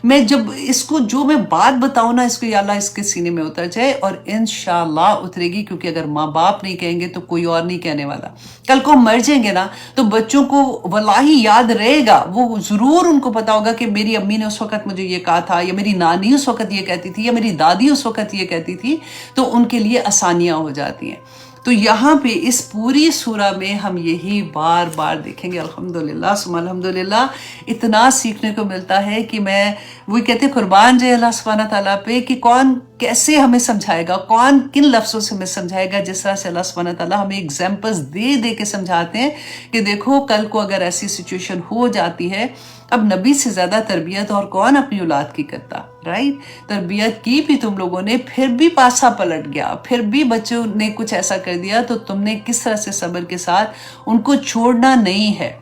میں جب اس کو جو میں بات بتاؤں نا، اس کو یا اللہ اس کے سینے میں اتر جائے، اور انشاءاللہ اترے گی، کیونکہ اگر ماں باپ نہیں کہیں گے تو کوئی اور نہیں کہنے والا۔ کل کو مر جائیں گے نا تو بچوں کو واللہ یاد رہے گا، وہ ضرور ان کو پتا ہوگا کہ میری امی نے اس وقت مجھے یہ کہا تھا، یا میری نانی اس وقت یہ کہتی تھی، یا میری دادی اس وقت یہ کہتی تھی، تو ان کے لیے آسانیاں ہو جاتی ہیں۔ تو یہاں پہ اس پوری سورہ میں ہم یہی بار بار دیکھیں گے. الحمدللہ ثم الحمدللہ اتنا سیکھنے کو ملتا ہے کہ میں وہی کہتے قربان جائے اللہ سبحانہ تعالیٰ پہ کہ کون کیسے ہمیں سمجھائے گا, کون کن لفظوں سے ہمیں سمجھائے گا, جس طرح سے اللہ سبحانہ تعالیٰ ہمیں ایگزامپلز دے دے کے سمجھاتے ہیں کہ دیکھو کل کو اگر ایسی سچویشن ہو جاتی ہے, اب نبی سے زیادہ تربیت اور کون اپنی اولاد کی کرتا, رائٹ. تربیت کی بھی تم لوگوں نے, پھر بھی پاسا پلٹ گیا, پھر بھی بچوں نے کچھ ایسا کر دیا, تو تم نے کس طرح سے صبر کے ساتھ ان کو چھوڑنا نہیں ہے,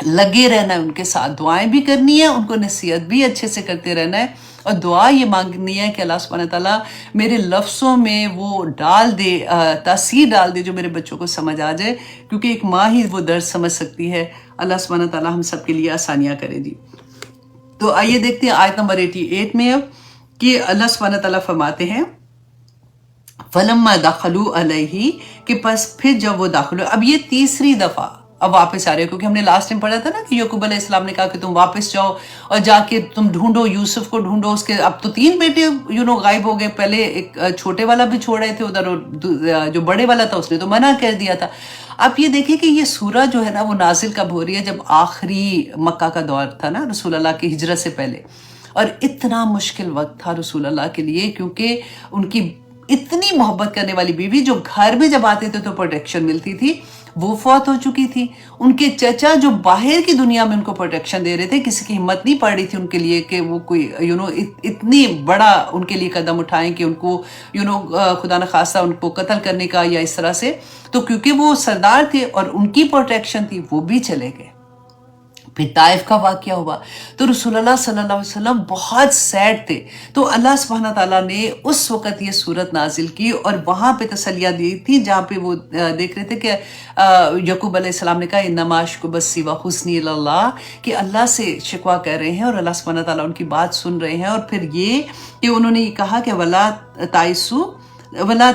لگے رہنا ہے ان کے ساتھ, دعائیں بھی کرنی ہے, ان کو نصیحت بھی اچھے سے کرتے رہنا ہے, اور دعا یہ مانگنی ہے کہ اللہ سبحانہ تعالیٰ میرے لفظوں میں وہ ڈال دے, تاثیر ڈال دے جو میرے بچوں کو سمجھ آ جائے, کیونکہ ایک ماں ہی وہ درد سمجھ سکتی ہے. اللہ سبحانہ تعالیٰ ہم سب کے لیے آسانیاں کرے جی. تو آئیے دیکھتے ہیں آیت نمبر 88 میں اب کہ اللہ سبحانہ تعالیٰ فرماتے ہیں فَلَمَّا دَخَلُوا عَلَيْهِ کہ پس پھر جب وہ داخل ہو. اب یہ تیسری دفعہ اب واپس آ رہے ہیں, کیونکہ ہم نے لاسٹ ٹائم پڑھا تھا نا کہ یعقوب علیہ السلام نے کہا کہ تم واپس جاؤ اور جا کے تم ڈھونڈو, یوسف کو ڈھونڈو. اس کے اب تو 3 بیٹے غائب ہو گئے, پہلے ایک چھوٹے والا بھی چھوڑ رہے تھے ادھر, اور جو بڑے والا تھا اس نے تو منع کر دیا تھا. اب یہ دیکھیں کہ یہ سورہ جو ہے نا وہ نازل کب ہو رہی ہے, جب آخری مکہ کا دور تھا نا رسول اللہ کی ہجرت سے پہلے, اور اتنا مشکل وقت تھا رسول اللہ کے لیے, کیونکہ ان کی اتنی محبت کرنے والی بیوی جو گھر میں جب آتے تھے تو پروٹیکشن ملتی تھی, وہ فوت ہو چکی تھی. ان کے چچا جو باہر کی دنیا میں ان کو پروٹیکشن دے رہے تھے, کسی کی ہمت نہیں پڑ رہی تھی ان کے لیے کہ وہ کوئی اتنی بڑا ان کے لیے قدم اٹھائیں کہ ان کو خدا نخواستہ ان کو قتل کرنے کا یا اس طرح سے. تو کیونکہ وہ سردار تھے اور ان کی پروٹیکشن تھی, وہ بھی چلے گئے. پھر طائف کا واقعہ ہوا تو رسول اللہ صلی اللہ علیہ وسلم بہت سیڈ تھے, تو اللہ سبحانہ تعالیٰ نے اس وقت یہ صورت نازل کی اور وہاں پہ تسلیہ دی تھی جہاں پہ وہ دیکھ رہے تھے کہ یعقوب علیہ السلام نے کہا انما اشکو بثی وحزنی الی اللہ, کہ اللہ سے شکوہ کر رہے ہیں اور اللہ سبحانہ تعالیٰ ان کی بات سن رہے ہیں. اور پھر یہ کہ انہوں نے یہ کہا کہ ولا تائسو ولا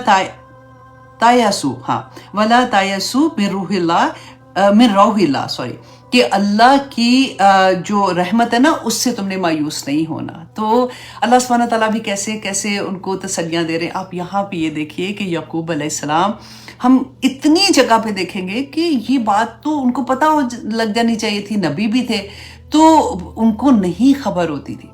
تایسو, ہاں ولا تایسو من روح اللہ, من روح اللہ, سوری, کہ اللہ کی جو رحمت ہے نا اس سے تم نے مایوس نہیں ہونا. تو اللہ سبحانہ تعالیٰ بھی کیسے کیسے ان کو تسلیاں دے رہے ہیں. آپ یہاں پہ یہ دیکھیے کہ یعقوب علیہ السلام, ہم اتنی جگہ پہ دیکھیں گے کہ یہ بات تو ان کو پتہ لگ جانی چاہیے تھی, نبی بھی تھے, تو ان کو نہیں خبر ہوتی تھی.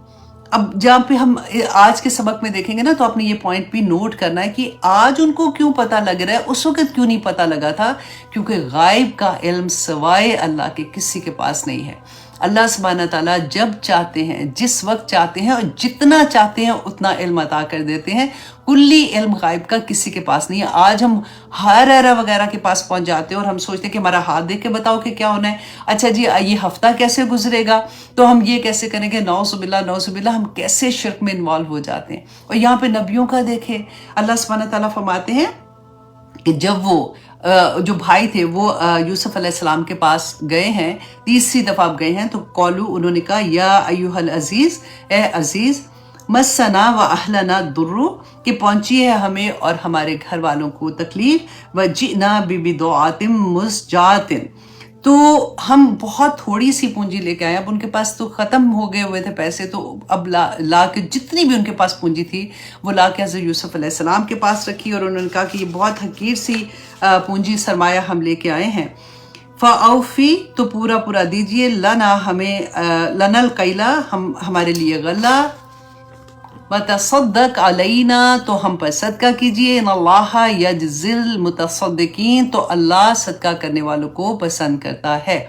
اب جہاں پہ ہم آج کے سبق میں دیکھیں گے نا تو آپ نے یہ پوائنٹ بھی نوٹ کرنا ہے کہ آج ان کو کیوں پتہ لگ رہا ہے, اس وقت کیوں نہیں پتہ لگا تھا, کیونکہ غائب کا علم سوائے اللہ کے کسی کے پاس نہیں ہے. اللہ سبحانہ تعالیٰ جب چاہتے ہیں, جس وقت چاہتے ہیں اور جتنا چاہتے ہیں اتنا علم عطا کر دیتے ہیں. کلی علم غائب کا کسی کے پاس نہیں ہے. آج ہم ہر ایرا وغیرہ کے پاس پہنچ جاتے ہیں اور ہم سوچتے ہیں کہ ہمارا ہاتھ دیکھ کے بتاؤ کہ کیا ہونا ہے, اچھا جی یہ ہفتہ کیسے گزرے گا, تو ہم یہ کیسے کریں گے, نعوذ باللہ, ہم کیسے شرک میں انوالو ہو جاتے ہیں. اور یہاں پہ نبیوں کا دیکھیں, اللہ سبحانہ تعالیٰ فرماتے ہیں کہ جب وہ جو بھائی تھے وہ یوسف علیہ السلام کے پاس گئے ہیں, تیسری دفعہ آپ گئے ہیں, تو قولو انہوں نے کہا یا ایوہ العزیز, اے عزیز, مسنا و اہلنا درو, کہ پہنچی ہے ہمیں اور ہمارے گھر والوں کو تکلیف, وجئنا ببضاعۃ مزجاۃ, تو ہم بہت تھوڑی سی پونجی لے کے آئے. اب ان کے پاس تو ختم ہو گئے ہوئے تھے پیسے, تو اب لا کے جتنی بھی ان کے پاس پونجی تھی وہ لا کے حضرت یوسف علیہ السلام کے پاس رکھی, اور انہوں نے کہا کہ یہ بہت حقیر سی پونجی سرمایہ ہم لے کے آئے ہیں. فاوفی, تو پورا پورا دیجئے, لنا ہمیں, لنا القیلا, ہمارے لیے غلہ, وتصدق علینا, تو ہم پر صدقہ کیجئے, ان اللہ یجزی المتصدقین, تو اللہ صدقہ کرنے والوں کو پسند کرتا ہے.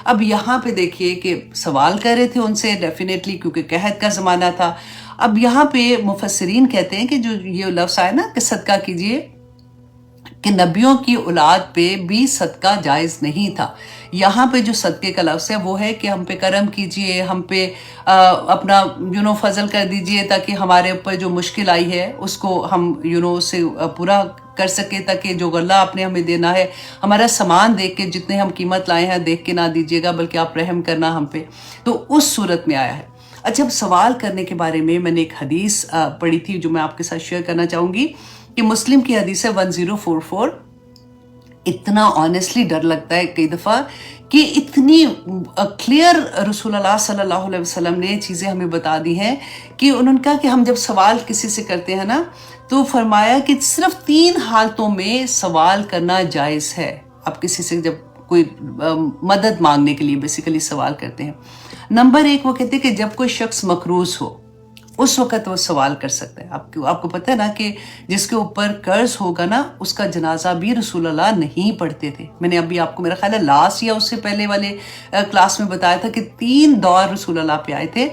اب یہاں پہ دیکھیے کہ سوال کر رہے تھے ان سے ڈیفینیٹلی, کیونکہ قحط کا زمانہ تھا. اب یہاں پہ مفسرین کہتے ہیں کہ جو یہ لفظ آیا نا کہ صدقہ کیجئے, کہ نبیوں کی اولاد پہ بھی صدقہ جائز نہیں تھا. یہاں پہ جو صدقے کا لفظ ہے وہ ہے کہ ہم پہ کرم کیجئے, ہم پہ اپنا فضل کر دیجئے, تاکہ ہمارے اوپر جو مشکل آئی ہے اس کو ہم اسے پورا کر سکے, تاکہ جو غلہ آپ نے ہمیں دینا ہے, ہمارا سامان دیکھ کے, جتنے ہم قیمت لائے ہیں دیکھ کے نہ دیجئے گا, بلکہ آپ رحم کرنا ہم پہ. تو اس صورت میں آیا ہے. اچھا, اب سوال کرنے کے بارے میں نے ایک حدیث پڑھی تھی جو میں آپ کے ساتھ شیئر کرنا چاہوں گی, کہ مسلم کی حدیث ہے 1044. اتنا آنیسٹلی ڈر لگتا ہے کئی دفعہ کہ اتنی کلیئر رسول اللہ صلی اللہ علیہ وسلم نے چیزیں ہمیں بتا دی ہیں, کہ انہوں نے کہا کہ ہم جب سوال کسی سے کرتے ہیں نا تو فرمایا کہ صرف 3 حالتوں میں سوال کرنا جائز ہے. آپ کسی سے جب کوئی مدد مانگنے کے لیے بیسیکلی سوال کرتے ہیں. نمبر 1 وہ کہتے ہیں کہ جب کوئی شخص مقروض ہو اس وقت وہ سوال کر سکتا ہے. آپ کو پتہ ہے نا کہ جس کے اوپر قرض ہوگا نا اس کا جنازہ بھی رسول اللہ نہیں پڑھتے تھے. میں نے ابھی آپ کو میرا خیال ہے لاسٹ یا اس سے پہلے والے کلاس میں بتایا تھا کہ 3 دور رسول اللہ پہ آئے تھے.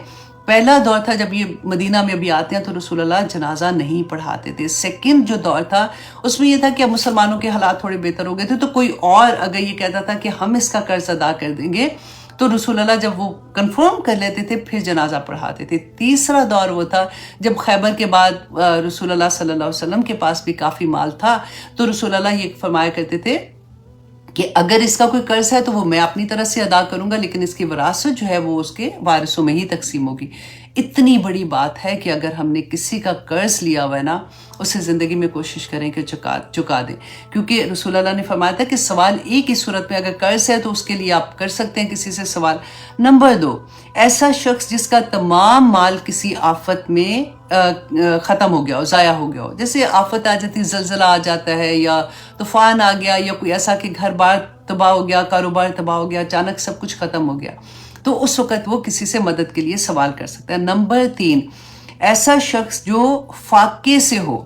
پہلا دور تھا جب یہ مدینہ میں ابھی آتے ہیں تو رسول اللہ جنازہ نہیں پڑھاتے تھے. سیکنڈ جو دور تھا اس میں یہ تھا کہ اب مسلمانوں کے حالات تھوڑے بہتر ہو گئے تھے تو کوئی اور اگر یہ کہتا تھا کہ ہم اس کا قرض ادا کر دیں گے تو رسول اللہ جب وہ کنفرم کر لیتے تھے پھر جنازہ پڑھاتے تھے. تیسرا دور وہ تھا جب خیبر کے بعد رسول اللہ صلی اللہ علیہ وسلم کے پاس بھی کافی مال تھا تو رسول اللہ یہ فرمایا کرتے تھے کہ اگر اس کا کوئی قرض ہے تو وہ میں اپنی طرف سے ادا کروں گا لیکن اس کی وراثت جو ہے وہ اس کے وارثوں میں ہی تقسیم ہوگی. اتنی بڑی بات ہے کہ اگر ہم نے کسی کا قرض لیا ہوا ہے نا اسے زندگی میں کوشش کریں کہ چکا دیں, کیونکہ رسول اللہ نے فرمایا تھا کہ سوال ایک ہی صورت میں اگر قرض ہے تو اس کے لیے آپ کر سکتے ہیں کسی سے سوال. نمبر 2 ایسا شخص جس کا تمام مال کسی آفت میں ختم ہو گیا ہو, ضائع ہو گیا ہو. جیسے آفت آ جاتی, زلزلہ آ جاتا ہے یا طوفان آ گیا یا کوئی ایسا کہ گھر بار تباہ ہو گیا, کاروبار تباہ ہو گیا, اچانک سب کچھ ختم ہو گیا, تو اس وقت وہ کسی سے مدد کے لیے سوال کر سکتا ہے. نمبر 3 ایسا شخص جو فاقے سے ہو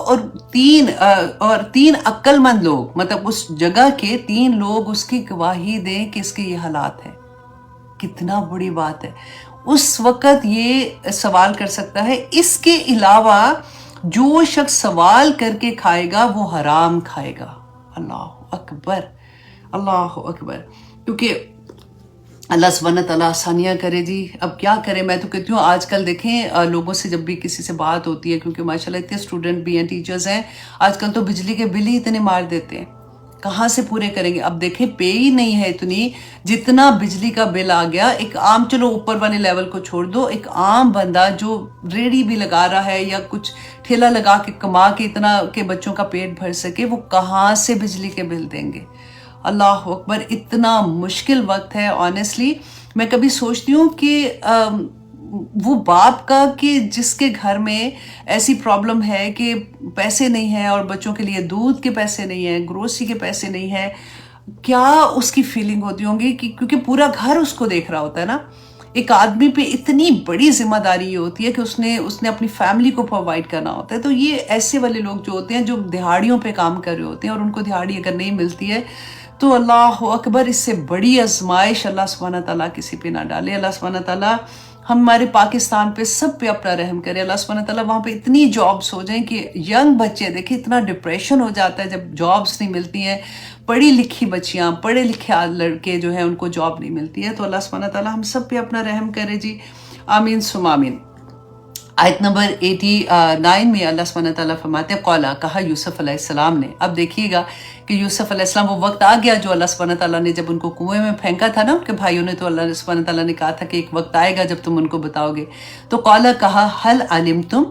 اور 3 عقل مند لوگ, مطلب اس جگہ کے 3 لوگ اس کی گواہی دیں کہ اس کے یہ حالات ہیں. کتنا بڑی بات ہے. اس وقت یہ سوال کر سکتا ہے. اس کے علاوہ جو شخص سوال کر کے کھائے گا وہ حرام کھائے گا. اللہ اکبر, اللہ اکبر. کیونکہ اللہ سبحانہ تعالیٰ آسانیاں کرے جی. اب کیا کریں, میں تو کہتی ہوں آج کل دیکھیں لوگوں سے جب بھی کسی سے بات ہوتی ہے, کیونکہ ماشاءاللہ اتنے اسٹوڈنٹ بھی ہیں, ٹیچرز ہیں, آج کل تو بجلی کے بل ہی اتنے مار دیتے ہیں, کہاں سے پورے کریں گے. اب دیکھیں پے ہی نہیں ہے اتنی جتنا بجلی کا بل آ گیا. ایک عام, چلو اوپر والے لیول کو چھوڑ دو, ایک عام بندہ جو ریڑھی بھی لگا رہا ہے یا کچھ ٹھیلا لگا کے کما کے اتنا کہ بچوں کا پیٹ بھر سکے, وہ کہاں سے بجلی کے بل دیں گے. اللہ اکبر. اتنا مشکل وقت ہے. آنیسٹلی میں کبھی سوچتی ہوں کہ وہ باپ کا کہ جس کے گھر میں ایسی پرابلم ہے کہ پیسے نہیں ہیں اور بچوں کے لیے دودھ کے پیسے نہیں ہیں, گروسری کے پیسے نہیں ہیں, کیا اس کی فیلنگ ہوتی ہوں گی, کیونکہ پورا گھر اس کو دیکھ رہا ہوتا ہے نا. ایک آدمی پہ اتنی بڑی ذمہ داری یہ ہوتی ہے کہ اس نے اپنی فیملی کو پرووائڈ کرنا ہوتا ہے. تو یہ ایسے والے لوگ جو ہوتے ہیں جو دہاڑیوں پہ کام کر رہے ہوتے ہیں اور ان کو دہاڑی اگر نہیں ملتی ہے تو اللہ اکبر, اس سے بڑی آزمائش اللہ سبحانہ تعالیٰ کسی پہ نہ ڈالے. اللہ سبحانہ تعالیٰ ہمارے پاکستان پہ سب پہ اپنا رحم کرے. اللہ سبحانہ تعالیٰ وہاں پہ اتنی جابس ہو جائیں کہ ینگ بچے, دیکھیں اتنا ڈپریشن ہو جاتا ہے جب جابس نہیں ملتی ہیں. پڑھی لکھی بچیاں, پڑھے لکھے لڑکے جو ہیں ان کو جاب نہیں ملتی ہے. تو اللہ سبحانہ تعالیٰ ہم سب پہ اپنا رحم کرے جی. آمین ثم آمین. آیت نمبر 89 میں اللہ سبحانہ تعالیٰ فرماتے ہیں قولا, کہا یوسف علیہ السلام نے. اب دیکھیے گا کہ یوسف علیہ السلام, وہ وقت آ گیا جو اللہ سبحانہ تعالیٰ نے جب ان کو کنویں میں پھینکا تھا نا ان کے بھائیوں نے, تو اللہ سبحانہ تعالیٰ نے کہا تھا کہ ایک وقت آئے گا جب تم ان کو بتاؤ گے. تو قولا, کہا حل علمتم,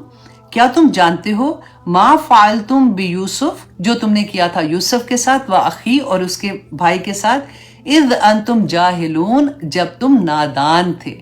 کیا تم جانتے ہو, ما فعلتم بیوسف, جو تم نے کیا تھا یوسف کے ساتھ, و اخی, اور اس کے بھائی کے ساتھ, اذ انتم جاہلون, جب تم نادان تھے.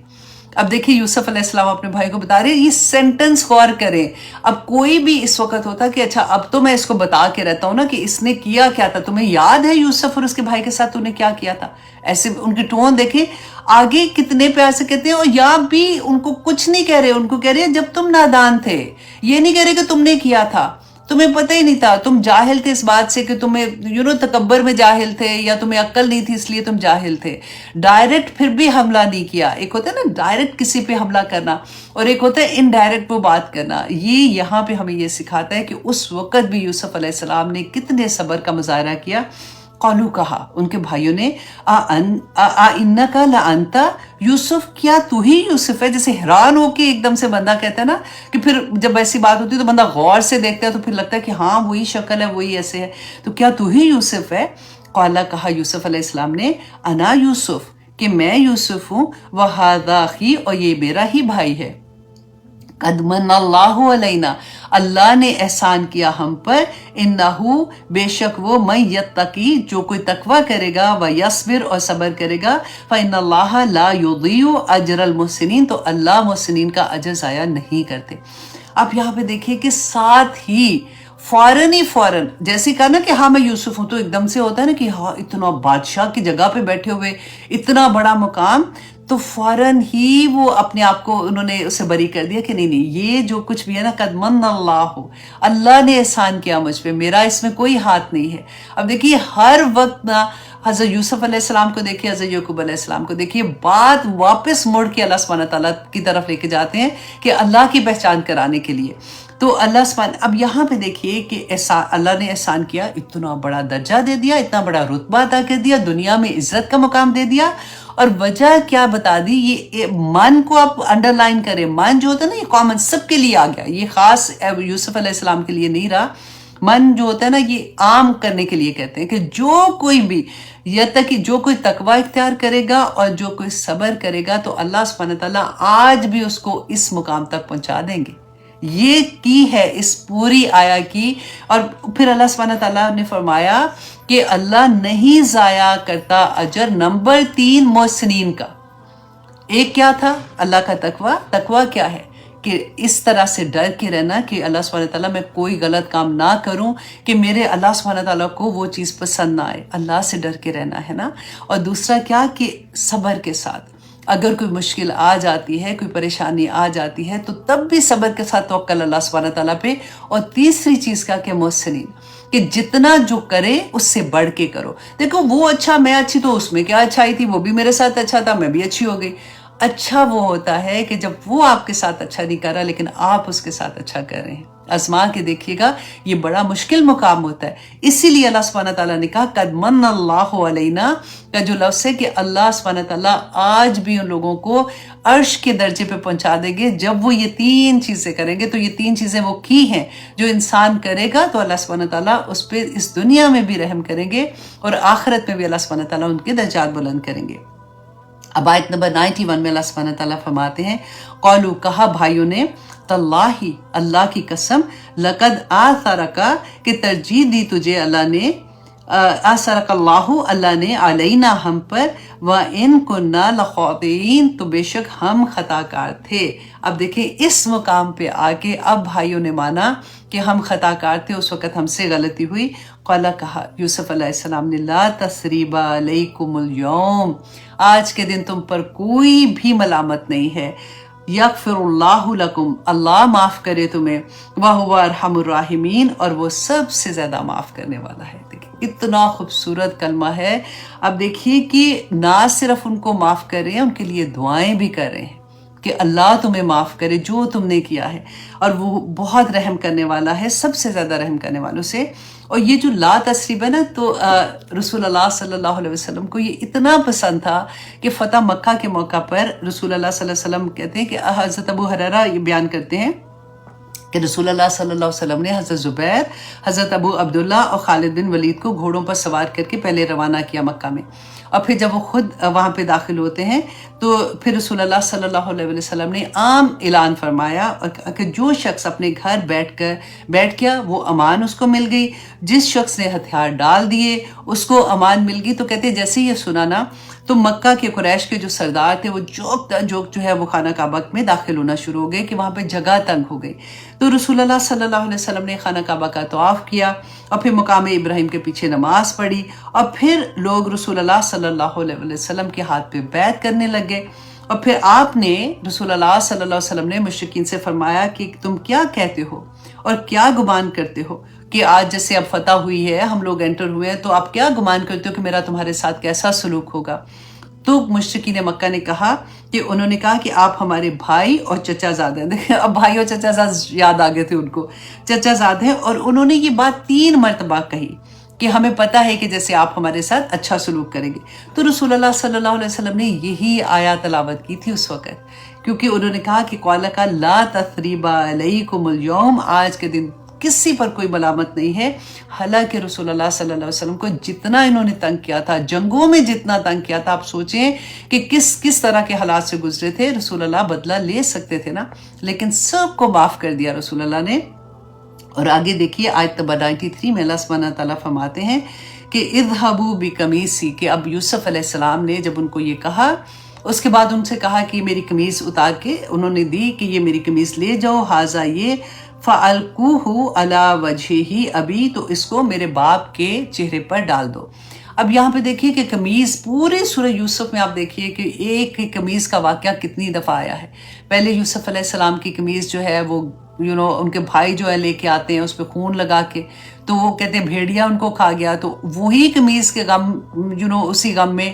اب دیکھیں یوسف علیہ السلام اپنے بھائی کو بتا رہے ہیں, یہ سینٹنس غور کریں. اب کوئی بھی اس وقت ہوتا کہ اچھا اب تو میں اس کو بتا کے رہتا ہوں نا کہ اس نے کیا کیا تھا, تمہیں یاد ہے یوسف اور اس کے بھائی کے ساتھ تو نے کیا کیا تھا. ایسے ان کی ٹون دیکھیں, آگے کتنے پیار سے کہتے ہیں, اور یا بھی ان کو کچھ نہیں کہہ رہے, ان کو کہہ رہے ہیں جب تم نادان تھے. یہ نہیں کہہ رہے کہ تم نے کیا تھا, تمہیں پتہ ہی نہیں تھا, تم جاہل تھے اس بات سے کہ تمہیں تکبر میں جاہل تھے یا تمہیں عقل نہیں تھی اس لیے تم جاہل تھے. ڈائریکٹ پھر بھی حملہ نہیں کیا. ایک ہوتا ہے نا ڈائریکٹ کسی پہ حملہ کرنا, اور ایک ہوتا ہے انڈائریکٹ وہ بات کرنا. یہ یہاں پہ ہمیں یہ سکھاتا ہے کہ اس وقت بھی یوسف علیہ السلام نے کتنے صبر کا مظاہرہ کیا. قالو, کہا ان کے بھائیوں نے, انکا لانت یوسف, کیا تو ہی یوسف ہے. جیسے حیران ہو کے ایک دم سے بندہ کہتا ہے نا کہ پھر جب ایسی بات ہوتی ہے تو بندہ غور سے دیکھتا ہے تو پھر لگتا ہے کہ ہاں وہی شکل ہے, وہی ایسے ہے, تو کیا تو ہی یوسف ہے. قالا, کہا یوسف علیہ السلام نے, انا یوسف, کہ میں یوسف ہوں, وہذا اخی, اور یہ میرا ہی بھائی ہے. قد من اللہ علینا, اللہ نے احسان کیا ہم پر, انہو, بے شک وہ, من یتقی, جو کوئی تقوی کرے گا, ویصبر, اور صبر کرے گا, فإن اللہ لا یضیع اجر المحسنین, تو اللہ محسنین کا اجر ضائع نہیں کرتے. آپ یہاں پہ دیکھیے کہ ساتھ ہی فوراً جیسے کہا نا کہ ہاں میں یوسف ہوں، تو ایک دم سے ہوتا ہے نا کہ ہاں اتنا بادشاہ کی جگہ پہ بیٹھے ہوئے، اتنا بڑا مقام، تو فوراً ہی وہ اپنے آپ کو انہوں نے اسے بری کر دیا کہ نہیں یہ جو کچھ بھی ہے نا، قد من اللہ، اللہ نے احسان کیا مجھ پہ، میرا اس میں کوئی ہاتھ نہیں ہے۔ اب دیکھیے ہر وقت نا حضرت یوسف علیہ السلام کو دیکھیے، حضرت یعقوب علیہ السلام کو دیکھیے، بات واپس مڑ کے اللہ سبحانہ تعالیٰ کی طرف لے کے جاتے ہیں کہ اللہ کی پہچان کرانے کے لیے۔ تو اللہ سبحانہ، اب یہاں پہ دیکھیے کہ اللہ نے احسان کیا، اتنا بڑا درجہ دے دیا، اتنا بڑا رتبہ عطا کر دیا، دنیا میں عزت کا مقام دے دیا، اور وجہ کیا بتا دی، یہ من کو آپ انڈر لائن کریں، من جو ہوتا ہے نا یہ کامن سب کے لیے آ گیا، یہ خاص یوسف علیہ السلام کے لیے نہیں رہا۔ من جو ہوتا ہے نا یہ عام کرنے کے لیے کہتے ہیں کہ جو کوئی بھی، یا تک کہ جو کوئی تقوی اختیار کرے گا اور جو کوئی صبر کرے گا تو اللہ سبحانہ تعالیٰ آج بھی اس کو اس مقام تک پہنچا دیں گے۔ یہ کی ہے اس پوری آیا کی۔ اور پھر اللہ سبحانہ تعالیٰ نے فرمایا کہ اللہ نہیں ضائع کرتا اجر نمبر 3 محسنین کا۔ ایک کیا تھا؟ اللہ کا تقوی۔ تقوی کیا ہے؟ کہ اس طرح سے ڈر کے رہنا کہ اللہ سبحانہ تعالیٰ میں کوئی غلط کام نہ کروں کہ میرے اللہ سبحانہ تعالیٰ کو وہ چیز پسند نہ آئے، اللہ سے ڈر کے رہنا ہے نا۔ اور دوسرا کیا کہ صبر کے ساتھ، اگر کوئی مشکل آ جاتی ہے، کوئی پریشانی آ جاتی ہے تو تب بھی صبر کے ساتھ توکل اللہ سبحانہ تعالیٰ پہ۔ اور تیسری چیز کیا کہ محسنین، کہ جتنا جو کرے اس سے بڑھ کے کرو۔ دیکھو وہ اچھا، میں اچھی تو اس میں کیا اچھائی تھی، وہ بھی میرے ساتھ اچھا تھا، میں بھی اچھی ہو گئی۔ اچھا وہ ہوتا ہے کہ جب وہ آپ کے ساتھ اچھا نہیں کر رہا لیکن آپ اس کے ساتھ اچھا کر رہے ہیں۔ آزما کے دیکھیے گا، یہ بڑا مشکل مقام ہوتا ہے۔ اسی لیے اللہ سبحانہ تعالیٰ نے کہا قد من اللہ علینا کا جو لفظ ہے کہ اللہ سبحانہ تعالیٰ آج بھی ان لوگوں کو عرش کے درجے پہ پہنچا دیں گے جب وہ یہ 3 چیزیں کریں گے۔ تو یہ 3 چیزیں وہ کی ہیں جو انسان کرے گا تو اللہ سبحانہ تعالیٰ اس پہ اس دنیا میں بھی رحم کریں گے اور آخرت میں بھی اللہ سبحانہ تعالیٰ ان کے درجات بلند کریں گے۔ اب آیت نمبر 91 میں اللہ سبحانہ تعالیٰ فرماتے ہیں قالو، کہا بھائیوں نے، تاللہ، اللہ کی قسم، لقد آثرکا، کہ ترجیح دی تجھے اللہ نے، آثرک اللہ نے، علینا ہم پر، وَإِن كُنَّا لَخَاطِئِينَ، تو بے شک ہم خطا کار تھے۔ اب دیکھیں اس مقام پہ آ کے اب بھائیوں نے مانا کہ ہم خطا کار تھے، اس وقت ہم سے غلطی ہوئی۔ قال، کہا یوسف علیہ السلام نے، لا تثریب علیکم اليوم، آج کے دن تم پر کوئی بھی ملامت نہیں ہے، یغفر اللہ لکم، اللہ معاف کرے تمہیں، وہو ارحم الراحمین، اور وہ سب سے زیادہ معاف کرنے والا ہے۔ دیکھیں اتنا خوبصورت کلمہ ہے۔ اب دیکھیے کہ نہ صرف ان کو معاف کر رہے ہیں، ان کے لیے دعائیں بھی کر رہے ہیں کہ اللہ تمہیں معاف کرے جو تم نے کیا ہے، اور وہ بہت رحم کرنے والا ہے، سب سے زیادہ رحم کرنے والوں سے۔ اور یہ جو لا تثریب ہے نا، تو رسول اللہ صلی اللہ علیہ وسلم کو یہ اتنا پسند تھا کہ فتح مکہ کے موقع پر رسول اللہ صلی اللہ علیہ وسلم کہتے ہیں کہ حضرت ابو ہریرہ یہ بیان کرتے ہیں کہ رسول اللہ صلی اللہ علیہ وسلم نے حضرت زبیر، حضرت ابو عبداللہ اور خالد بن ولید کو گھوڑوں پر سوار کر کے پہلے روانہ کیا مکہ میں، اور پھر جب وہ خود وہاں پہ داخل ہوتے ہیں تو پھر رسول اللہ صلی اللہ علیہ وسلم نے عام اعلان فرمایا کہ جو شخص اپنے گھر بیٹھ گیا وہ امان اس کو مل گئی، جس شخص نے ہتھیار ڈال دیے اس کو امان مل گئی۔ تو کہتے ہیں جیسے یہ سنا نا تو مکہ کے قریش کے جو سردار تھے وہ جو ہے وہ خانہ کعبہ میں داخل ہونا شروع ہو گئے کہ وہاں پہ جگہ تنگ ہو گئی۔ تو رسول اللہ صلی اللہ علیہ وسلم نے خانہ کعبہ کا طواف کیا اور پھر مقام ابراہیم کے پیچھے نماز پڑھی، اور پھر لوگ رسول اللہ صلی اللہ علیہ وسلم کے ہاتھ پہ بیعت کرنے لگے، اور پھر آپ نے رسول اللہ صلی اللہ علیہ وسلم نے مشرکین سے فرمایا کہ تم کیا کہتے ہو اور کیا گمان کرتے ہو کہ آج جیسے اب فتح ہوئی ہے، ہم لوگ انٹر ہوئے ہیں، تو آپ کیا گمان کرتے ہو کہ میرا تمہارے ساتھ کیسا سلوک ہوگا؟ تو مشرکین مکہ نے کہا کہ انہوں نے کہا کہ آپ ہمارے بھائی اور چچا زادے ہیں۔ دیکھیں اب بھائی اور چچا زاد یاد آ گئے تھے ان کو، چچا زاد ہیں، اور انہوں نے یہ بات 3 مرتبہ کہی کہ ہمیں پتہ ہے کہ جیسے آپ ہمارے ساتھ اچھا سلوک کریں گے۔ تو رسول اللہ صلی اللہ علیہ وسلم نے یہی آیات تلاوت کی تھی اس وقت، کیونکہ انہوں نے کہا کہ قال کا لا تثریب علیکم اليوم، آج کے دن کسی پر کوئی ملامت نہیں ہے۔ حالانکہ رسول اللہ صلی اللہ علیہ وسلم کو جتنا انہوں نے تنگ کیا تھا، جنگوں میں جتنا تنگ کیا تھا، آپ سوچیں کہ کس طرح کے حالات سے گزرے تھے۔ رسول اللہ بدلہ لے سکتے تھے نا، لیکن سب کو معاف کر دیا رسول اللہ نے۔ اور آگے دیکھیے آیت نمبر 93 میں اللہ سبحانہ تعالیٰ فرماتے ہیں کہ اذهبوا بقمیصی، کہ اب یوسف علیہ السلام نے جب ان کو یہ کہا، اس کے بعد ان سے کہا کہ میری قمیض اتار کے انہوں نے دی کہ یہ میری قمیض لے جاؤ، حاذا یہ فَأَلْقُوهُ عَلَى وَجْهِهِ، ابھی تو اس کو میرے باپ کے چہرے پر ڈال دو۔ اب یہاں پہ دیکھیے کہ قمیض پورے سورہ یوسف میں آپ دیکھیے کہ ایک قمیض کا واقعہ کتنی دفعہ آیا ہے۔ پہلے یوسف علیہ السلام کی قمیض جو ہے وہ ان کے بھائی جو ہے لے کے آتے ہیں اس پہ خون لگا کے، تو وہ کہتے ہیں بھیڑیا ان کو کھا گیا، تو وہی قمیض کے غم اسی غم میں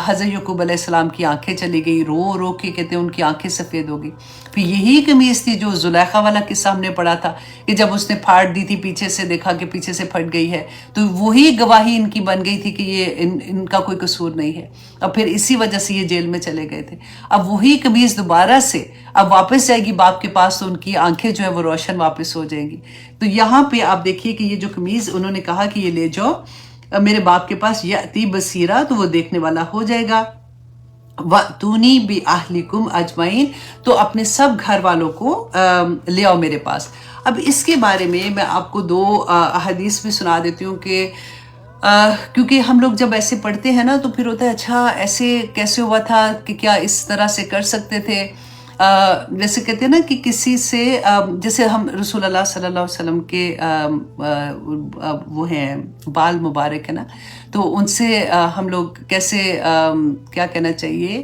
حضرت یعقوب علیہ السلام کی آنکھیں چلی گئی، رو رو کے کہتے ہیں ان کی آنکھیں سفید ہو گئی۔ پھر یہی قمیض تھی جو زلیخا والا قصہ ہم نے پڑھا تھا کہ جب اس نے پھاڑ دی تھی پیچھے سے، دیکھا کہ پیچھے سے پھٹ گئی ہے، تو وہی گواہی ان کی بن گئی تھی کہ یہ ان کا کوئی قصور نہیں ہے، اور پھر اسی وجہ سے یہ جیل میں چلے گئے تھے۔ اب وہی قمیض دوبارہ سے اب واپس جائے گی باپ کے پاس، تو ان کی آنکھیں جو ہے وہ روشن واپس ہو جائیں گی۔ تو یہاں پہ آپ دیکھیے کہ یہ جو قمیض انہوں نے کہا کہ یہ لے جاؤ میرے باپ کے پاس، یأتی بصیرا، تو وہ دیکھنے والا ہو جائے گا، وَأْتُونِي بِأَهْلِكُمْ أَجْمَعِينَ، تو اپنے سب گھر والوں کو لے آؤ میرے پاس۔ اب اس کے بارے میں آپ کو 2 احادیث بھی سنا دیتی ہوں کہ کیونکہ ہم لوگ جب ایسے پڑھتے ہیں نا تو پھر ہوتا ہے اچھا ایسے کیسے ہوا تھا کہ کیا اس طرح سے کر سکتے تھے، جیسے کہتے ہیں نا کہ کسی سے جیسے ہم رسول اللہ صلی اللہ علیہ وسلم کے وہ ہیں بال مبارک ہے نا، تو ان سے ہم لوگ کیسے کیا کہنا چاہیے،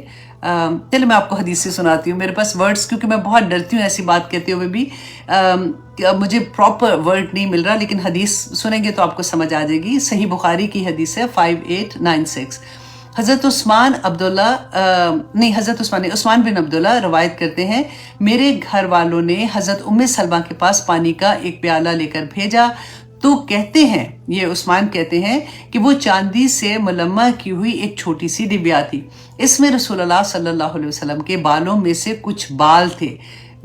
چلے میں آپ کو حدیث سے سناتی ہوں، میرے پاس ورڈز کیونکہ میں بہت ڈرتی ہوں ایسی بات کہتے ہوئے بھی، مجھے پراپر ورڈ نہیں مل رہا، لیکن حدیث سنیں گے تو آپ کو سمجھ آ جائے گی۔ صحیح بخاری کی حدیث ہے 5896۔ حضرت عثمان عثمان بن عبداللہ روایت کرتے ہیں، میرے گھر والوں نے حضرت ام سلمہ کے پاس پانی کا ایک پیالہ لے کر بھیجا، تو کہتے ہیں، یہ عثمان کہتے ہیں کہ وہ چاندی سے ملمع کی ہوئی ایک چھوٹی سی ڈبیا تھی، اس میں رسول اللہ صلی اللہ علیہ وسلم کے بالوں میں سے کچھ بال تھے۔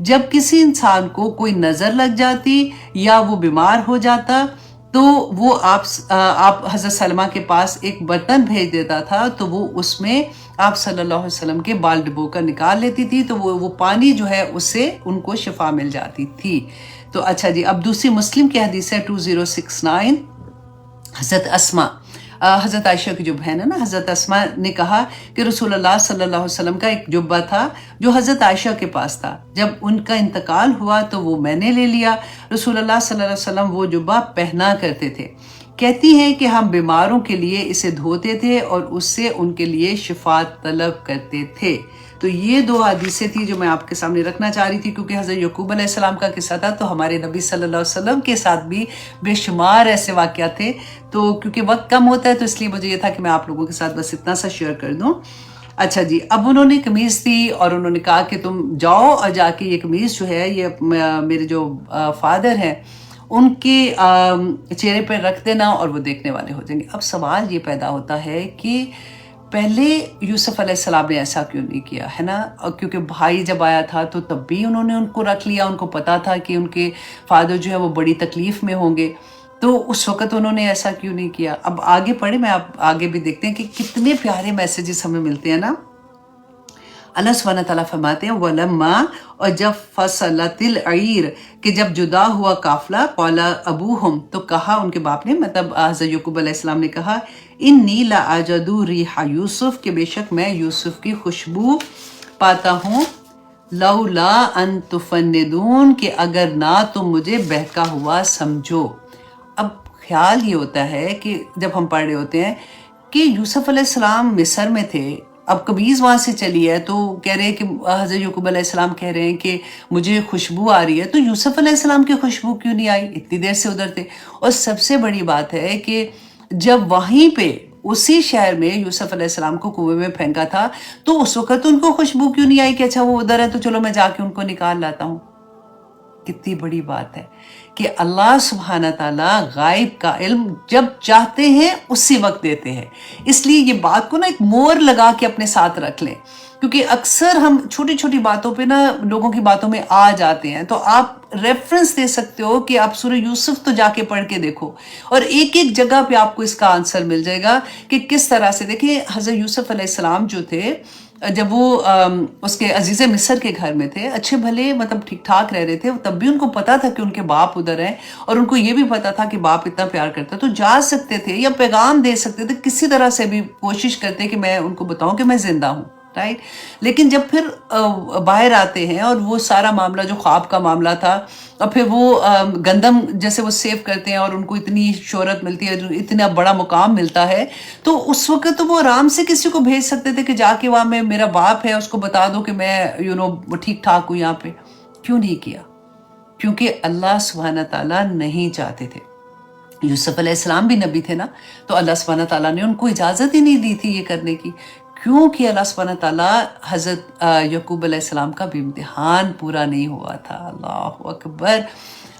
جب کسی انسان کو کوئی نظر لگ جاتی یا وہ بیمار ہو جاتا تو وہ آپ حضرت سلمہ کے پاس ایک برتن بھیج دیتا تھا، تو وہ اس میں آپ صلی اللہ علیہ وسلم کے بال ڈبو کر نکال لیتی تھی، تو وہ پانی جو ہے اس سے ان کو شفا مل جاتی تھی۔ تو اچھا جی، اب دوسری مسلم کی حدیث ہے 2069، حضرت اسما، حضرت عائشہ کی جو بہن ہے نا، حضرت اسما نے کہا کہ رسول اللہ صلی اللہ علیہ وسلم کا ایک جبہ تھا جو حضرت عائشہ کے پاس تھا، جب ان کا انتقال ہوا تو وہ میں نے لے لیا، رسول اللہ صلی اللہ علیہ وسلم وہ جبہ پہنا کرتے تھے، کہتی ہیں کہ ہم بیماروں کے لیے اسے دھوتے تھے اور اس سے ان کے لیے شفا طلب کرتے تھے۔ تو یہ 2 حدیثیں تھی جو میں آپ کے سامنے رکھنا چاہ رہی تھی، کیونکہ حضرت یعقوب علیہ السلام کا قصہ تھا تو ہمارے نبی صلی اللہ علیہ وسلم کے ساتھ بھی بے شمار ایسے واقعات تھے، تو کیونکہ وقت کم ہوتا ہے تو اس لیے مجھے یہ تھا کہ میں آپ لوگوں کے ساتھ بس اتنا سا شیئر کر دوں۔ اچھا جی، اب انہوں نے قمیض دی اور انہوں نے کہا کہ تم جاؤ اور جا کے یہ قمیض جو ہے یہ میرے جو فادر ہیں ان کے چہرے پر رکھ دینا اور وہ دیکھنے والے ہو جائیں گے۔ اب سوال یہ پیدا ہوتا ہے کہ پہلے یوسف علیہ السلام نے ایسا کیوں نہیں کیا ہے نا، کیونکہ بھائی جب آیا تھا تو تب بھی انہوں نے ان کو رکھ لیا، ان کو پتا تھا کہ ان کے فادر جو ہے وہ بڑی تکلیف میں ہوں گے، تو اس وقت انہوں نے ایسا کیوں نہیں کیا۔ اب آگے پڑھیں، میں آپ آگے بھی دیکھتے ہیں کہ کتنے پیارے میسیجز ہمیں ملتے ہیں نا۔ اللہ سبحانہ تعالیٰ فرماتے ہیں وَلَمَّا، اور جب فَصَلَتِ الْعِيرُ، کہ جب جدا ہوا قافلہ، قَالَ أَبُوهُمْ، تو کہا ان کے باپ نے، مطلب حضرت یعقوب علیہ السلام نے کہا، إِنِّي لَأَجِدُ رِيحَ یوسف، کہ بے شک میں یوسف کی خوشبو پاتا ہوں، لَوْلَا أَن تُفَنِّدُونَ، کہ اگر نہ تم مجھے بہکا ہوا سمجھو۔ اب خیال یہ ہوتا ہے کہ جب ہم پڑھ رہے ہوتے ہیں کہ یوسف علیہ السلام مصر میں تھے، اب قمیض وہاں سے چلی ہے تو کہہ رہے ہیں کہ حضرت یعقوب علیہ السلام کہہ رہے ہیں کہ مجھے خوشبو آ رہی ہے، تو یوسف علیہ السلام کی خوشبو کیوں نہیں آئی، اتنی دیر سے ادھر تھے۔ اور سب سے بڑی بات ہے کہ جب وہیں پہ اسی شہر میں یوسف علیہ السلام کو کنویں میں پھینکا تھا تو اس وقت ان کو خوشبو کیوں نہیں آئی کہ اچھا وہ ادھر ہے تو چلو میں جا کے ان کو نکال لاتا ہوں۔ کتنی بڑی بات ہے کہ اللہ سبحانہ تعالیٰ غائب کا علم جب چاہتے ہیں اسی وقت دیتے ہیں، اس لیے یہ بات کو نا ایک مور لگا کے اپنے ساتھ رکھ لیں، کیونکہ اکثر ہم چھوٹی چھوٹی باتوں پہ نا لوگوں کی باتوں میں آ جاتے ہیں، تو آپ ریفرنس دے سکتے ہو کہ آپ سورہ یوسف تو جا کے پڑھ کے دیکھو اور ایک ایک جگہ پہ آپ کو اس کا آنسر مل جائے گا کہ کس طرح سے۔ دیکھیں حضرت یوسف علیہ السلام جو تھے، جب وہ اس کے عزیز مصر کے گھر میں تھے، اچھے بھلے مطلب ٹھیک ٹھاک رہ رہے تھے، تب بھی ان کو پتا تھا کہ ان کے باپ ادھر ہیں اور ان کو یہ بھی پتا تھا کہ باپ اتنا پیار کرتا، تو جا سکتے تھے یا پیغام دے سکتے تھے، کسی طرح سے بھی کوشش کرتے کہ میں ان کو بتاؤں کہ میں زندہ ہوں۔ رائٹ. لیکن جب پھر باہر آتے ہیں اور وہ سارا معاملہ جو خواب کا معاملہ تھا، اور پھر وہ گندم جیسے وہ سیو کرتے ہیں اور ان کو اتنی شہرت ملتی ہے، اتنا بڑا مقام ملتا ہے، تو اس وقت تو وہ آرام سے کسی کو بھیج سکتے تھے کہ جا کے وہاں میں میرا باپ ہے اس کو بتا دو کہ میں ٹھیک ٹھاک ہوں یہاں پہ. کیوں نہیں کیا؟ کیونکہ اللہ سبحانہ تعالیٰ نہیں چاہتے تھے. یوسف علیہ السلام بھی نبی تھے نا، تو اللہ سبحانہ تعالیٰ نے ان کو اجازت ہی نہیں دی تھی یہ کرنے کی. کیونکہ اللہ سبحانہ تعالیٰ حضرت یعقوب علیہ السلام کا بھی امتحان پورا نہیں ہوا تھا. اللہ اکبر.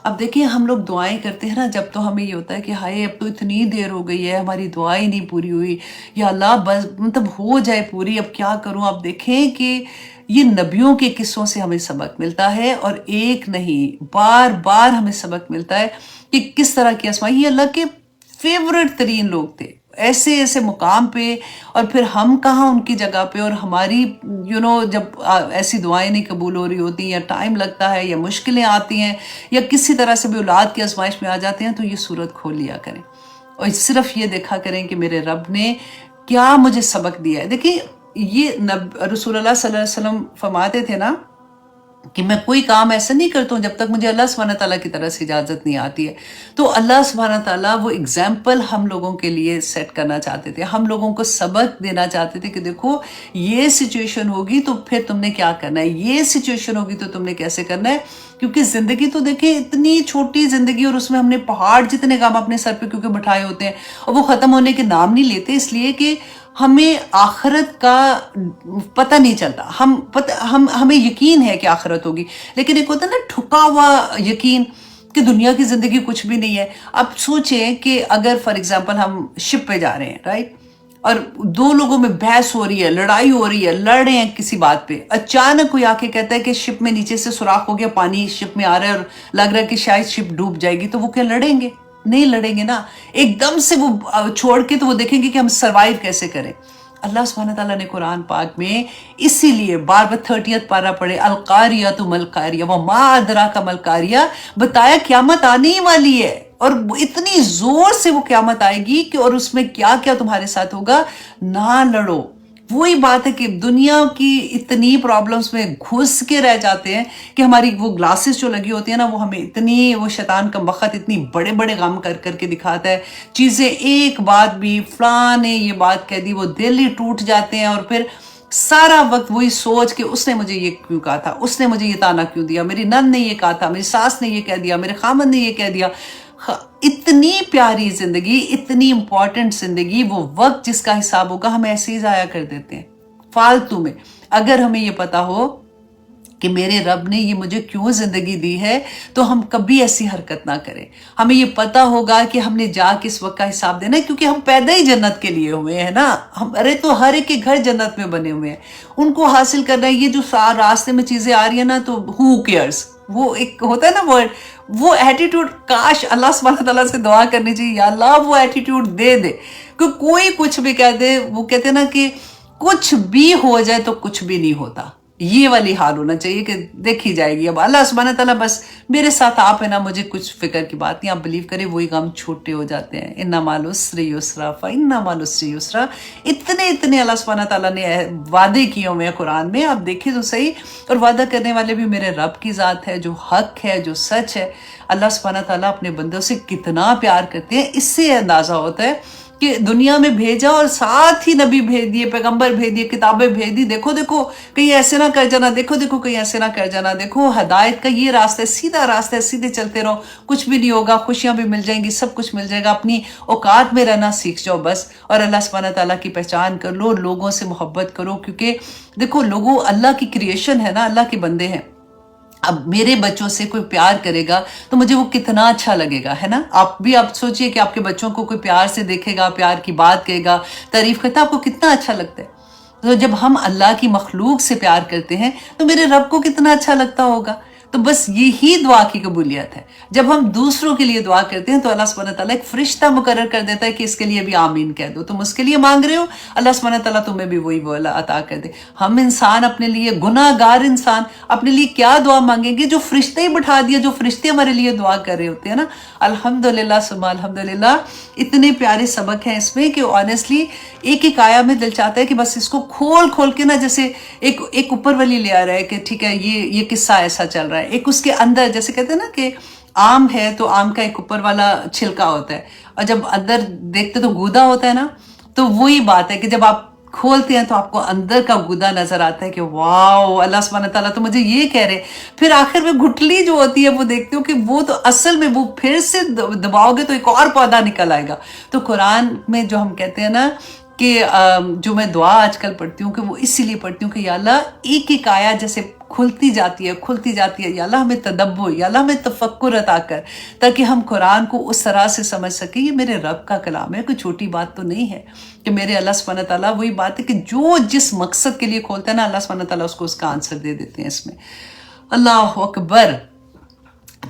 اب دیکھیں ہم لوگ دعائیں کرتے ہیں نا، جب تو ہمیں یہ ہوتا ہے کہ ہائے اب تو اتنی دیر ہو گئی ہے، ہماری دعائیں نہیں پوری ہوئی، یا اللہ بس مطلب ہو جائے پوری، اب کیا کروں. اب دیکھیں کہ یہ نبیوں کے قصوں سے ہمیں سبق ملتا ہے، اور ایک نہیں بار بار ہمیں سبق ملتا ہے کہ کس طرح کی آزمائش. یہ اللہ کے فیورٹ ترین لوگ تھے، ایسے ایسے مقام پہ، اور پھر ہم کہاں ان کی جگہ پہ. اور ہماری جب ایسی دعائیں نہیں قبول ہو رہی ہوتی، یا ٹائم لگتا ہے، یا مشکلیں آتی ہیں، یا کسی طرح سے بھی اولاد کی آزمائش میں آ جاتے ہیں، تو یہ صورت کھول لیا کریں اور صرف یہ دیکھا کریں کہ میرے رب نے کیا مجھے سبق دیا ہے. دیکھیں یہ رسول اللہ صلی اللہ علیہ وسلم فرماتے تھے نا کہ میں کوئی کام ایسا نہیں کرتا ہوں جب تک مجھے اللہ سبحانہ تعالیٰ کی طرف سے اجازت نہیں آتی ہے. تو اللہ سبحانہ تعالیٰ وہ اگزامپل ہم لوگوں کے لیے سیٹ کرنا چاہتے تھے، ہم لوگوں کو سبق دینا چاہتے تھے کہ دیکھو یہ سچویشن ہوگی تو پھر تم نے کیا کرنا ہے، یہ سچویشن ہوگی تو تم نے کیسے کرنا ہے. کیونکہ زندگی تو دیکھیں اتنی چھوٹی زندگی، اور اس میں ہم نے پہاڑ جتنے کام اپنے سر پہ کیونکہ بٹھائے ہوتے ہیں، اور وہ ختم ہونے کے نام نہیں لیتے، اس لیے کہ ہمیں آخرت کا پتہ نہیں چلتا. ہمیں یقین ہے کہ آخرت ہوگی، لیکن ایک ہوتا ہے نا ٹھکا ہوا یقین کہ دنیا کی زندگی کچھ بھی نہیں ہے. اب سوچیں کہ اگر فار ایگزامپل ہم شپ پہ جا رہے ہیں، رائٹ، اور دو لوگوں میں بحث ہو رہی ہے، لڑائی ہو رہی ہے، لڑ رہے ہیں کسی بات پہ، اچانک کوئی آ کے کہتا ہے کہ شپ میں نیچے سے سوراخ ہو گیا، پانی شپ میں آ رہا ہے اور لگ رہا ہے کہ شاید شپ ڈوب جائے گی، تو وہ کیا لڑیں گے؟ نہیں لڑیں گے نا. ایک دم سے وہ چھوڑ کے تو وہ دیکھیں گے کہ ہم سروائیو کیسے کریں. اللہ سبحانہ تعالیٰ نے قرآن پاک میں اسی لیے بار بار 30 پارہ پڑھے، القاریہ تو ملقاریہ وما ادراک ملقاریہ، بتایا قیامت آنے ہی والی ہے، اور اتنی زور سے وہ قیامت آئے گی کہ اور اس میں کیا کیا تمہارے ساتھ ہوگا. نہ لڑو. وہی بات ہے کہ دنیا کی اتنی پرابلمز میں گھس کے رہ جاتے ہیں کہ ہماری وہ گلاسز جو لگی ہوتی ہیں نا، وہ ہمیں اتنی، وہ شیطان کا وقت اتنی بڑے بڑے غم کر کر کے دکھاتا ہے. چیزیں ایک بات بھی فلاں نے یہ بات کہہ دی، وہ دل ہی ٹوٹ جاتے ہیں، اور پھر سارا وقت وہی سوچ کہ اس نے مجھے یہ کیوں کہا تھا، اس نے مجھے یہ تانا کیوں دیا، میری نند نے یہ کہا تھا، میری ساس نے یہ کہہ دیا، میرے خامد نے یہ کہہ دیا. اتنی پیاری زندگی، اتنی امپورٹنٹ زندگی، وہ وقت جس کا حساب ہوگا ہم ایسے ہی ضائع کر دیتے ہیں فالتو میں. اگر ہمیں یہ پتا ہو کہ میرے رب نے یہ مجھے کیوں زندگی دی ہے، تو ہم کبھی ایسی حرکت نہ کریں. ہمیں یہ پتا ہوگا کہ ہم نے جا کے اس وقت کا حساب دینا ہے، کیونکہ ہم پیدا ہی جنت کے لیے ہوئے ہیں نا. ارے تو ہر ایک کے گھر جنت میں بنے ہوئے ہیں، ان کو حاصل کرنا ہے. یہ جو راستے میں چیزیں آ رہی ہیں نا، تو who cares، وہ ایک ہوتا ہے نا ورڈ، وہ ایٹیٹیوڈ. کاش اللہ سبحانہ تعالیٰ سے دعا کرنی چاہیے، یا اللہ وہ ایٹیٹیوڈ دے دے کہ کوئی کچھ بھی کہہ دے. وہ کہتے ہیں نا کہ کچھ بھی ہو جائے تو کچھ بھی نہیں ہوتا، یہ والی حال ہونا چاہیے کہ دیکھی جائے گی. اب اللہ سبحانہ تعالیٰ بس میرے ساتھ آپ ہے نا، مجھے کچھ فکر کی بات نہیں. آپ بلیو کریں وہی غم چھوٹے ہو جاتے ہیں. اِنَّ مَعَ الْعُسْرِ يُسْرًا فَإِنَّ مَعَ الْعُسْرِ يُسْرًا. اتنے اللہ سبحانہ تعالیٰ نے وعدے کیے ہوئے ہیں قرآن میں، آپ دیکھیں تو صحیح. اور وعدہ کرنے والے بھی میرے رب کی ذات ہے، جو حق ہے، جو سچ ہے. اللہ سبحانہ تعالیٰ اپنے بندوں سے کتنا پیار کرتے ہیں، اس سے اندازہ ہوتا ہے کہ دنیا میں بھیجا اور ساتھ ہی نبی بھیج دیے، پیغمبر بھیج دیے، کتابیں بھیج دی. دیکھو کہیں ایسے نہ کر جانا، دیکھو کہیں ایسے نہ کر جانا. دیکھو ہدایت کا یہ راستہ ہے، سیدھا راستہ ہے، سیدھے چلتے رہو، کچھ بھی نہیں ہوگا، خوشیاں بھی مل جائیں گی، سب کچھ مل جائے گا. اپنی اوقات میں رہنا سیکھ جاؤ بس، اور اللہ سبحانہ تعالیٰ کی پہچان کر لو، لوگوں سے محبت کرو. کیونکہ دیکھو لوگوں اللہ کی کریشن ہے نا، اللہ کے بندے ہیں. اب میرے بچوں سے کوئی پیار کرے گا تو مجھے وہ کتنا اچھا لگے گا، ہے نا. آپ سوچئے کہ آپ کے بچوں کو کوئی پیار سے دیکھے گا، پیار کی بات کہے گا، تعریف کرتا ہے، آپ کو کتنا اچھا لگتا ہے. تو جب ہم اللہ کی مخلوق سے پیار کرتے ہیں تو میرے رب کو کتنا اچھا لگتا ہوگا. تو بس یہی دعا کی قبولیت ہے. جب ہم دوسروں کے لیے دعا کرتے ہیں تو اللہ سبحانہ تعالیٰ ایک فرشتہ مقرر کر دیتا ہے کہ اس کے لیے بھی آمین کہہ دو. تم اس کے لیے مانگ رہے ہو, اللہ سبحانہ تعالیٰ تمہیں بھی وہی بولا عطا کر دے. ہم انسان اپنے لیے, گناہ گار انسان اپنے لیے کیا دعا مانگیں گے جو فرشتے ہی بٹھا دیا, جو فرشتے ہمارے لیے دعا کر رہے ہوتے ہیں نا. الحمدللہ ثم الحمدللہ, اتنے پیارے سبق ہیں اس میں کہ آنیسٹلی ایک ایک آیا میں دل چاہتا ہے کہ بس اس کو کھول کھول کے نا, جیسے ایک اوپر والی لے آ رہا ہے کہ ٹھیک ہے یہ قصہ ایسا چل رہا ہے, ایک اس کے اندر جیسے کہتے ہیں نا کہ آم ہے تو آم کا ایک اوپر والا چھلکا ہوتا ہے, اور جب اندر دیکھتے تو گودا ہوتا ہے نا. تو وہی بات ہے کہ جب آپ کھولتے ہیں تو آپ کو اندر کا گودا نظر آتا ہے کہ واو, اللہ سبحانہ تعالیٰ تو مجھے یہ کہہ رہے. پھر آخر میں گٹھلی جو ہوتی ہے وہ دیکھتے ہو کہ وہ تو اصل میں وہ پھر سے دباؤ گے تو ایک اور پودا نکل آئے گا. تو قرآن میں جو ہم کہتے ہیں نا کہ جو میں دعا آج کل پڑھتی ہوں کہ وہ اسی لیے پڑھتی ہوں کہ یا اللہ ایک ایک آیا جیسے کھلتی جاتی ہے, یا اللہ ہمیں تدبر, یا اللہ ہمیں تفکر عطا کر, تاکہ ہم قرآن کو اس طرح سے سمجھ سکیں یہ میرے رب کا کلام ہے, کوئی چھوٹی بات تو نہیں ہے. کہ میرے اللہ سبحانہ تعالیٰ وہی بات ہے کہ جو جس مقصد کے لیے کھولتا ہے نا, اللہ سبحانہ تعالیٰ اس کو اس کا آنسر دے دیتے ہیں اس میں. اللہ اکبر.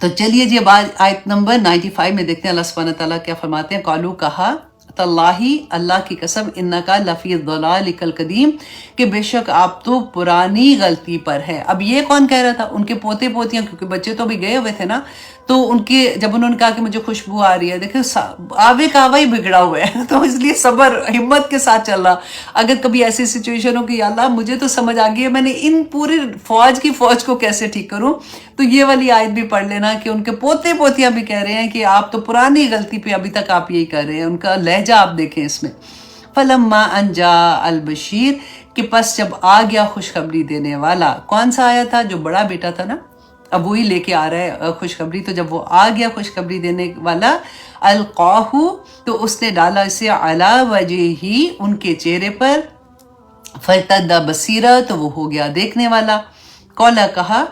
تو چلیے جی اب آیت نمبر 95 میں دیکھتے ہیں اللہ سبحانہ تعالیٰ کیا فرماتے ہیں. قالو, کہا, تاللہ, اللہ کی قسم, انکا لفی ضلالک القدیم, کہ بے شک آپ تو پرانی غلطی پر ہے. اب یہ کون کہہ رہا تھا؟ ان کے پوتے پوتیاں, کیونکہ بچے تو بھی گئے ہوئے تھے نا. تو ان کے جب انہوں نے کہا کہ مجھے خوشبو آ رہی ہے, دیکھیں آوے کا آوا ہی بگڑا ہوا ہے, تو اس لیے صبر ہمت کے ساتھ چل رہا. اگر کبھی ایسی سچویشن ہو کہ یا اللہ مجھے تو سمجھ آ گئی ہے میں نے ان پوری فوج کو کیسے ٹھیک کروں, تو یہ والی آیت بھی پڑھ لینا کہ ان کے پوتے پوتیاں بھی کہہ رہے ہیں کہ آپ تو پرانی غلطی پہ ابھی تک آپ یہی کر رہے ہیں. ان کا لہجہ آپ دیکھیں اس میں. فلما ان جاء البشیر, کہ پس جب آ گیا خوشخبری دینے والا. کون سا آیا تھا؟ جو بڑا بیٹا تھا نا, اب وہی لے کے آ رہا ہے خوشخبری. تو جب وہ آ گیا خوشخبری دینے والا, القاہ, تو اس نے ڈالا اسے علی وجہہ, ان کے چہرے پر, فرتد بصیرا, تو وہ ہو گیا دیکھنے والا. قولا, کہا,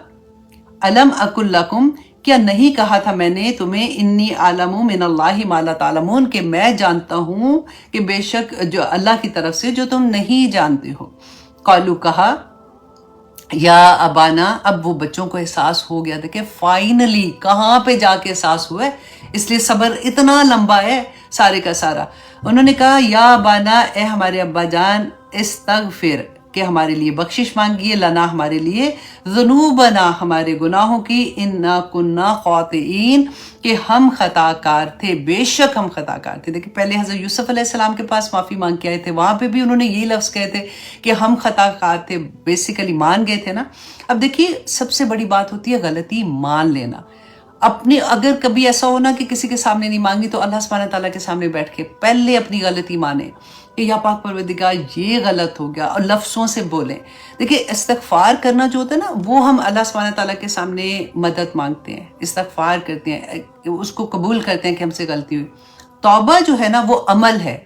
الم اقل لکم, کیا نہیں کہا تھا میں نے تمہیں, انی عالم من اللہ ما لا تعلمون, کہ میں جانتا ہوں کہ بے شک جو اللہ کی طرف سے جو تم نہیں جانتے ہو. قالو, کہا, یا ابانا, اب وہ بچوں کو احساس ہو گیا. دیکھیں فائنلی کہاں پہ جا کے احساس ہوا ہے, اس لیے صبر اتنا لمبا ہے سارے کا سارا. انہوں نے کہا یا ابانا, اے ہمارے ابا جان, استغفر, کہ ہمارے لیے بخشش مانگیے, لنا, ہمارے لیے, ذنوبنا, ہمارے گناہوں کی, انا کننا خاطئین, کہ ہم خطا کار تھے, بے شک ہم خطا کار تھے. دیکھیں پہلے حضرت یوسف علیہ السلام کے پاس معافی مانگ کے آئے تھے, وہاں پہ بھی انہوں نے یہی لفظ کہے تھے کہ ہم خطا کار تھے, بیسیکلی مان گئے تھے نا. اب دیکھیے سب سے بڑی بات ہوتی ہے غلطی مان لینا. اپنی اگر کبھی ایسا ہونا کہ کسی کے سامنے نہیں مانگی, تو اللہ سبحانہ تعالیٰ کے سامنے بیٹھ کے پہلے اپنی غلطی مانے کہ یا پاک پروردگار یہ غلط ہو گیا, اور لفظوں سے بولیں. دیکھیں استغفار کرنا جو ہوتا ہے نا, وہ ہم اللہ سبحانہ تعالیٰ کے سامنے مدد مانگتے ہیں, استغفار کرتے ہیں, اس کو قبول کرتے ہیں کہ ہم سے غلطی ہوئی. توبہ جو ہے نا وہ عمل ہے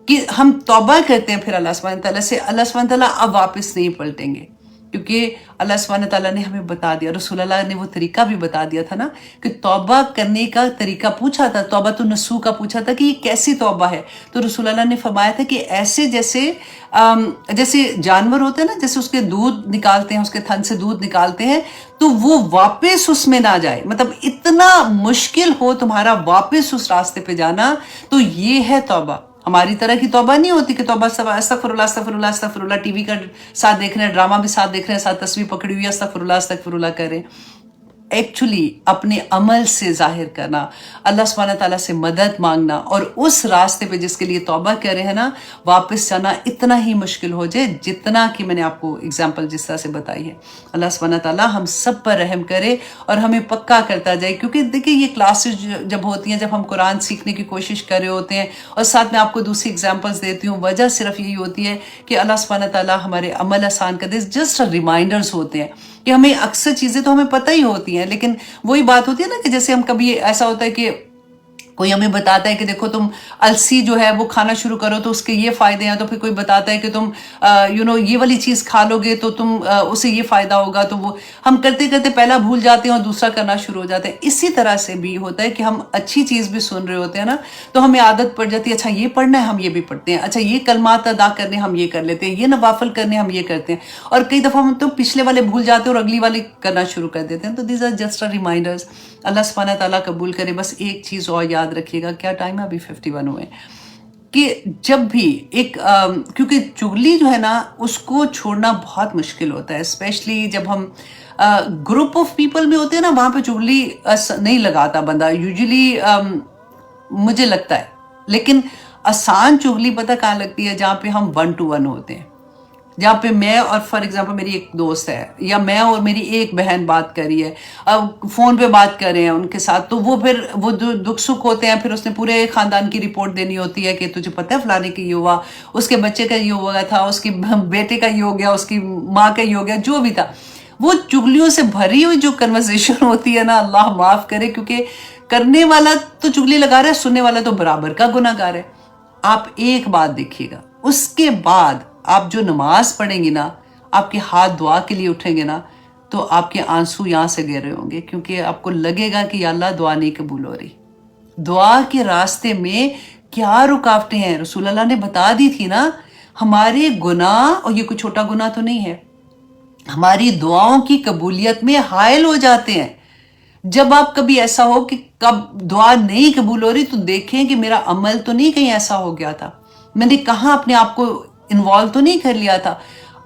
کہ ہم توبہ کرتے ہیں پھر اللہ سبحانہ تعالیٰ سے, اللہ سبحانہ تعالیٰ اب واپس نہیں پلٹیں گے, کیونکہ اللہ سبحانہ تعالیٰ نے ہمیں بتا دیا, رسول اللہ نے وہ طریقہ بھی بتا دیا تھا نا کہ توبہ کرنے کا طریقہ پوچھا تھا, توبہ تو نسوح کا پوچھا تھا کہ یہ کیسی توبہ ہے. تو رسول اللہ نے فرمایا تھا کہ ایسے جیسے جانور ہوتے ہیں نا, جیسے اس کے دودھ نکالتے ہیں, اس کے تھن سے دودھ نکالتے ہیں, تو وہ واپس اس میں نہ جائے, مطلب اتنا مشکل ہو تمہارا واپس اس راستے پہ جانا, تو یہ ہے توبہ. ہماری طرح کی توبہ نہیں ہوتی کہ توبہ استغفر اللہ استغفر اللہ استغفر اللہ, ٹی وی کا ساتھ دیکھ رہے ہیں, ڈرامہ بھی ساتھ دیکھ رہے ہیں, ساتھ تصویر پکڑی ہوئی ہے, استغفر اللہ کر رہے ہیں. ایکچولی اپنے عمل سے ظاہر کرنا, اللہ سبحانہ تعالیٰ سے مدد مانگنا, اور اس راستے پہ جس کے لیے توبہ کر رہے ہیں نا واپس جانا اتنا ہی مشکل ہو جائے جتنا کہ میں نے آپ کو اگزامپل جس طرح سے بتائی ہے. اللہ سبحانہ تعالیٰ ہم سب پر رحم کرے اور ہمیں پکا کرتا جائے. کیونکہ دیکھیں یہ کلاسز جب ہوتی ہیں, جب ہم قرآن سیکھنے کی کوشش کر رہے ہوتے ہیں, اور ساتھ میں آپ کو دوسری اگزامپلس دیتی ہوں, وجہ صرف یہی ہوتی ہے کہ اللہ سبحانہ تعالیٰ ہمارے عمل آسان کر دے. جسٹ ریمائنڈرز ہوتے ہیں کہ ہمیں اکثر چیزیں تو ہمیں پتہ ہی ہوتی ہیں, لیکن وہی بات ہوتی ہے نا کہ جیسے ہم کبھی ایسا ہوتا ہے کہ کوئی ہمیں بتاتا ہے کہ دیکھو تم السی جو ہے وہ کھانا شروع کرو تو اس کے یہ فائدے ہیں، تو پھر کوئی بتاتا ہے کہ تم یہ والی چیز کھا لو گے تو تم اسے یہ فائدہ ہوگا، تو وہ ہم کرتے کرتے پہلا بھول جاتے ہیں اور دوسرا کرنا شروع ہو جاتے ہیں۔ اسی طرح سے بھی ہوتا ہے کہ ہم اچھی چیز بھی سن رہے ہوتے ہیں نا، تو ہمیں عادت پڑ جاتی ہے اچھا یہ پڑھنا ہے ہم یہ بھی پڑھتے ہیں، اچھا یہ کلمات ادا کرنے ہم یہ کر لیتے ہیں، یہ نوافل کرنے ہم یہ کرتے ہیں، اور کئی دفعہ ہم تو پچھلے والے بھول جاتے ہیں اور اگلی والے کرنا شروع کر دیتے ہیں۔ تو دیز آر جسٹ ریمائنڈرز۔ اللہ سبحانہ تعالیٰ قبول کرے۔ بس ایک چیز اور یاد رکھیے گا، کیا ٹائم ہے ابھی 51 ہوئے، کہ جب بھی ایک کیونکہ چغلی جو ہے نا اس کو چھوڑنا بہت مشکل ہوتا ہے، اسپیشلی جب ہم گروپ آف پیپل میں ہوتے ہیں نا، وہاں پہ چغلی نہیں لگاتا بندہ یوزلی، مجھے لگتا ہے، لیکن آسان چغلی پتہ کہاں لگتی ہے؟ جہاں پہ ہم 1 to 1 ہوتے ہیں، جہاں پہ میں اور فار ایگزامپل میری ایک دوست ہے یا میں اور میری ایک بہن بات کر رہی ہے، فون پہ بات کر رہے ہیں ان کے ساتھ، تو وہ پھر وہ دکھ سکھ ہوتے ہیں، پھر اس نے پورے خاندان کی رپورٹ دینی ہوتی ہے کہ تجھے پتہ ہے فلانے کی یہ ہوا، اس کے بچے کا یہ ہوا تھا، اس کی بیٹے کا یہ ہو گیا، اس کی ماں کا یہ ہو گیا، جو بھی تھا۔ وہ چغلیوں سے بھری ہوئی جو کنورسیشن ہوتی ہے نا، اللہ معاف کرے، کیونکہ کرنے والا تو چغلی لگا رہا ہے، سننے والا تو برابر کا گناہ گار ہے۔ آپ ایک بات دیکھیے گا، اس کے بعد آپ جو نماز پڑھیں گی نا، آپ کے ہاتھ دعا کے لیے اٹھیں گے نا، تو آپ کے آنسو یہاں سے گر رہے ہوں گے، کیونکہ آپ کو لگے گا کہ یا اللہ دعا نہیں قبول ہو رہی۔ دعا کے راستے میں کیا رکاوٹیں ہیں رسول اللہ نے بتا دی تھی نا، ہمارے گناہ، اور یہ کوئی چھوٹا گناہ تو نہیں ہے، ہماری دعاؤں کی قبولیت میں حائل ہو جاتے ہیں۔ جب آپ کبھی ایسا ہو کہ کب دعا نہیں قبول ہو رہی، تو دیکھیں کہ میرا عمل تو نہیں کہیں ایسا ہو گیا تھا، میں نے کہاں اپنے آپ کو انوالو تو نہیں کر لیا تھا۔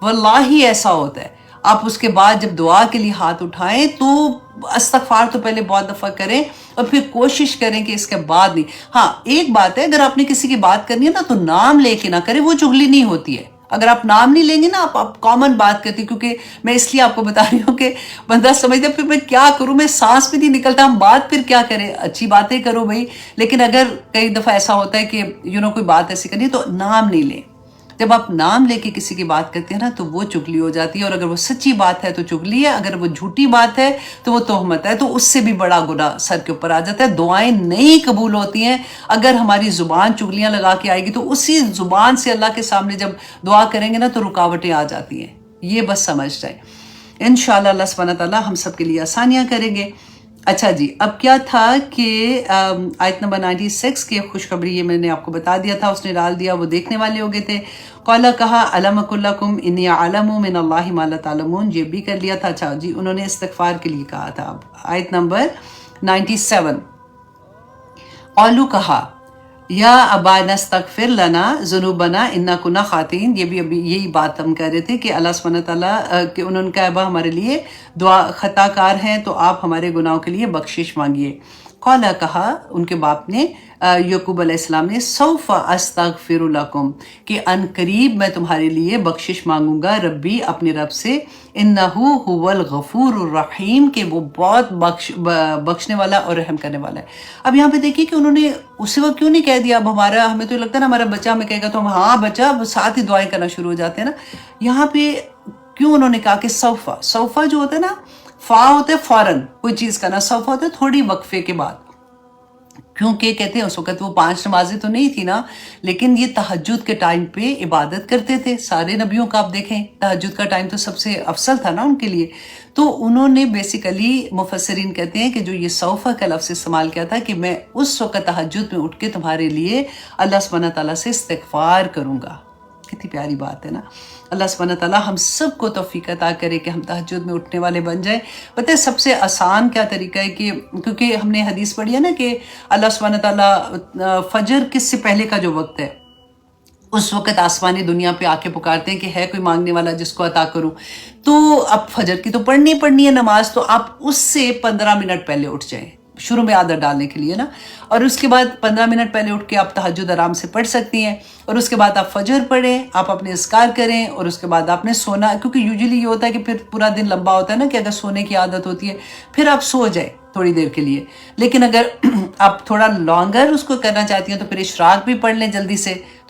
واللہ ایسا ہوتا ہے۔ آپ اس کے بعد جب دعا کے لیے ہاتھ اٹھائیں تو استغفار تو پہلے بہت دفعہ کریں، اور پھر کوشش کریں کہ اس کے بعد نہیں۔ ہاں ایک بات ہے، اگر آپ نے کسی کی بات کرنی ہے نا تو نام لے کے نہ کریں، وہ چغلی نہیں ہوتی ہے۔ اگر آپ نام نہیں لیں گے نا، آپ کامن بات کرتی، کیونکہ میں اس لیے آپ کو بتا رہی ہوں کہ بندہ سمجھتا ہے پھر میں کیا کروں، میں سانس بھی نہیں نکلتا، ہم بات پھر کیا کریں، اچھی باتیں کرو بھائی، لیکن اگر کئی دفعہ ایسا ہوتا ہے کہ کوئی بات ایسی کرنی ہے تو نام نہیں لیں۔ جب آپ نام لے کے کسی کی بات کرتے ہیں نا تو وہ چغلی ہو جاتی ہے، اور اگر وہ سچی بات ہے تو چغلی ہے، اگر وہ جھوٹی بات ہے تو وہ تہمت ہے، تو اس سے بھی بڑا گناہ سر کے اوپر آ جاتا ہے۔ دعائیں نہیں قبول ہوتی ہیں اگر ہماری زبان چغلیاں لگا کے آئے گی، تو اسی زبان سے اللہ کے سامنے جب دعا کریں گے نا تو رکاوٹیں آ جاتی ہیں، یہ بس سمجھ جائیں۔ انشاءاللہ اللہ سبحانہ تعالیٰ ہم سب کے لیے آسانیاں کریں گے۔ اچھا جی، اب کیا تھا کہ آیت نمبر 96 کی خوشخبری، یہ میں نے آپ کو بتا دیا تھا، اس نے ڈال دیا، وہ دیکھنے والے ہو گئے تھے۔ قالا کہا الم اقل لکم انی اعلم من اللہ ما لا تعلمون، یہ بھی کر لیا تھا۔ اچھا جی، انہوں نے استغفار کے لیے کہا تھا۔ اب آیت نمبر 97، قالو کہا یا ابانا استغفر لنا ذنوبنا انا کنا خاطئین، یہ بھی ابھی یہی بات ہم کہہ رہے تھے کہ اللہ سبحانہ تعالیٰ کہ انہوں نے کہا ابا ہمارے لیے دعا خطا کار ہیں، تو آپ ہمارے گناہوں کے لیے بخشش مانگیے۔ قالا کہا ان کے باپ نے، یعقوب علیہ السلام نے، سوف استغفر لکم، کہ ان قریب میں تمہارے لیے بخشش مانگوں گا ربی اپنے رب سے، انہ هو الغفور الرحیم، کہ وہ بہت بخشنے والا اور رحم کرنے والا ہے۔ اب یہاں پہ دیکھیے کہ انہوں نے اسی وقت کیوں نہیں کہہ دیا اب ہمارا، ہمیں تو لگتا ہے نا ہمارا بچہ ہمیں کہے گا تو ہم ہاں بچہ، ساتھ ہی دعائیں کرنا شروع ہو جاتے ہیں نا۔ یہاں پہ کیوں انہوں نے کہا کہ سوفا، سوفا جو ہوتا ہے نا، فا ہوتا ہے فوراً کوئی چیز کرنا، سوفا ہوتا ہے تھوڑی وقفے کے بعد، کیونکہ کہتے ہیں اس وقت وہ 5 نمازیں تو نہیں تھی نا، لیکن یہ تہجد کے ٹائم پہ عبادت کرتے تھے۔ سارے نبیوں کا آپ دیکھیں تہجد کا ٹائم تو سب سے افضل تھا نا ان کے لیے، تو انہوں نے بیسیکلی، مفسرین کہتے ہیں کہ جو یہ سوفا کا لفظ استعمال کیا تھا کہ میں اس وقت تہجد میں اٹھ کے تمہارے لیے اللہ سبحانہ تعالیٰ سے استغفار کروں گا۔ کتنی پیاری بات ہے نا۔ اللہ سبحانہ تعالیٰ ہم سب کو توفیق عطا کرے کہ ہم تہجد میں اٹھنے والے بن جائیں۔ پتہ ہے سب سے آسان کیا طریقہ ہے، کہ کیونکہ ہم نے حدیث پڑھی ہے نا کہ اللہ سبحانہ تعالیٰ فجر کس سے پہلے کا جو وقت ہے، اس وقت آسمانی دنیا پہ آ کے پکارتے ہیں کہ ہے کوئی مانگنے والا جس کو عطا کروں۔ تو اب فجر کی تو پڑھنی ہے نماز، تو آپ اس سے 15 منٹ پہلے اٹھ جائیں، شروع میں عادت ڈالنے کے لیے نا، اور اس کے بعد 15 منٹ پہلے اٹھ کے آپ تہجد آرام سے پڑھ سکتی ہیں، اور اس کے بعد آپ فجر پڑھیں، آپ اپنے اذکار کریں، اور اس کے بعد آپ نے سونا، کیونکہ یوزلی یہ ہوتا ہے کہ پھر پورا دن لمبا ہوتا ہے نا، کہ اگر سونے کی عادت ہوتی ہے پھر آپ سو جائیں تھوڑی دیر کے لیے، لیکن اگر آپ تھوڑا لانگر اس کو کرنا چاہتی ہیں تو پھر اشراق بھی پڑھ لیں جلدی سے،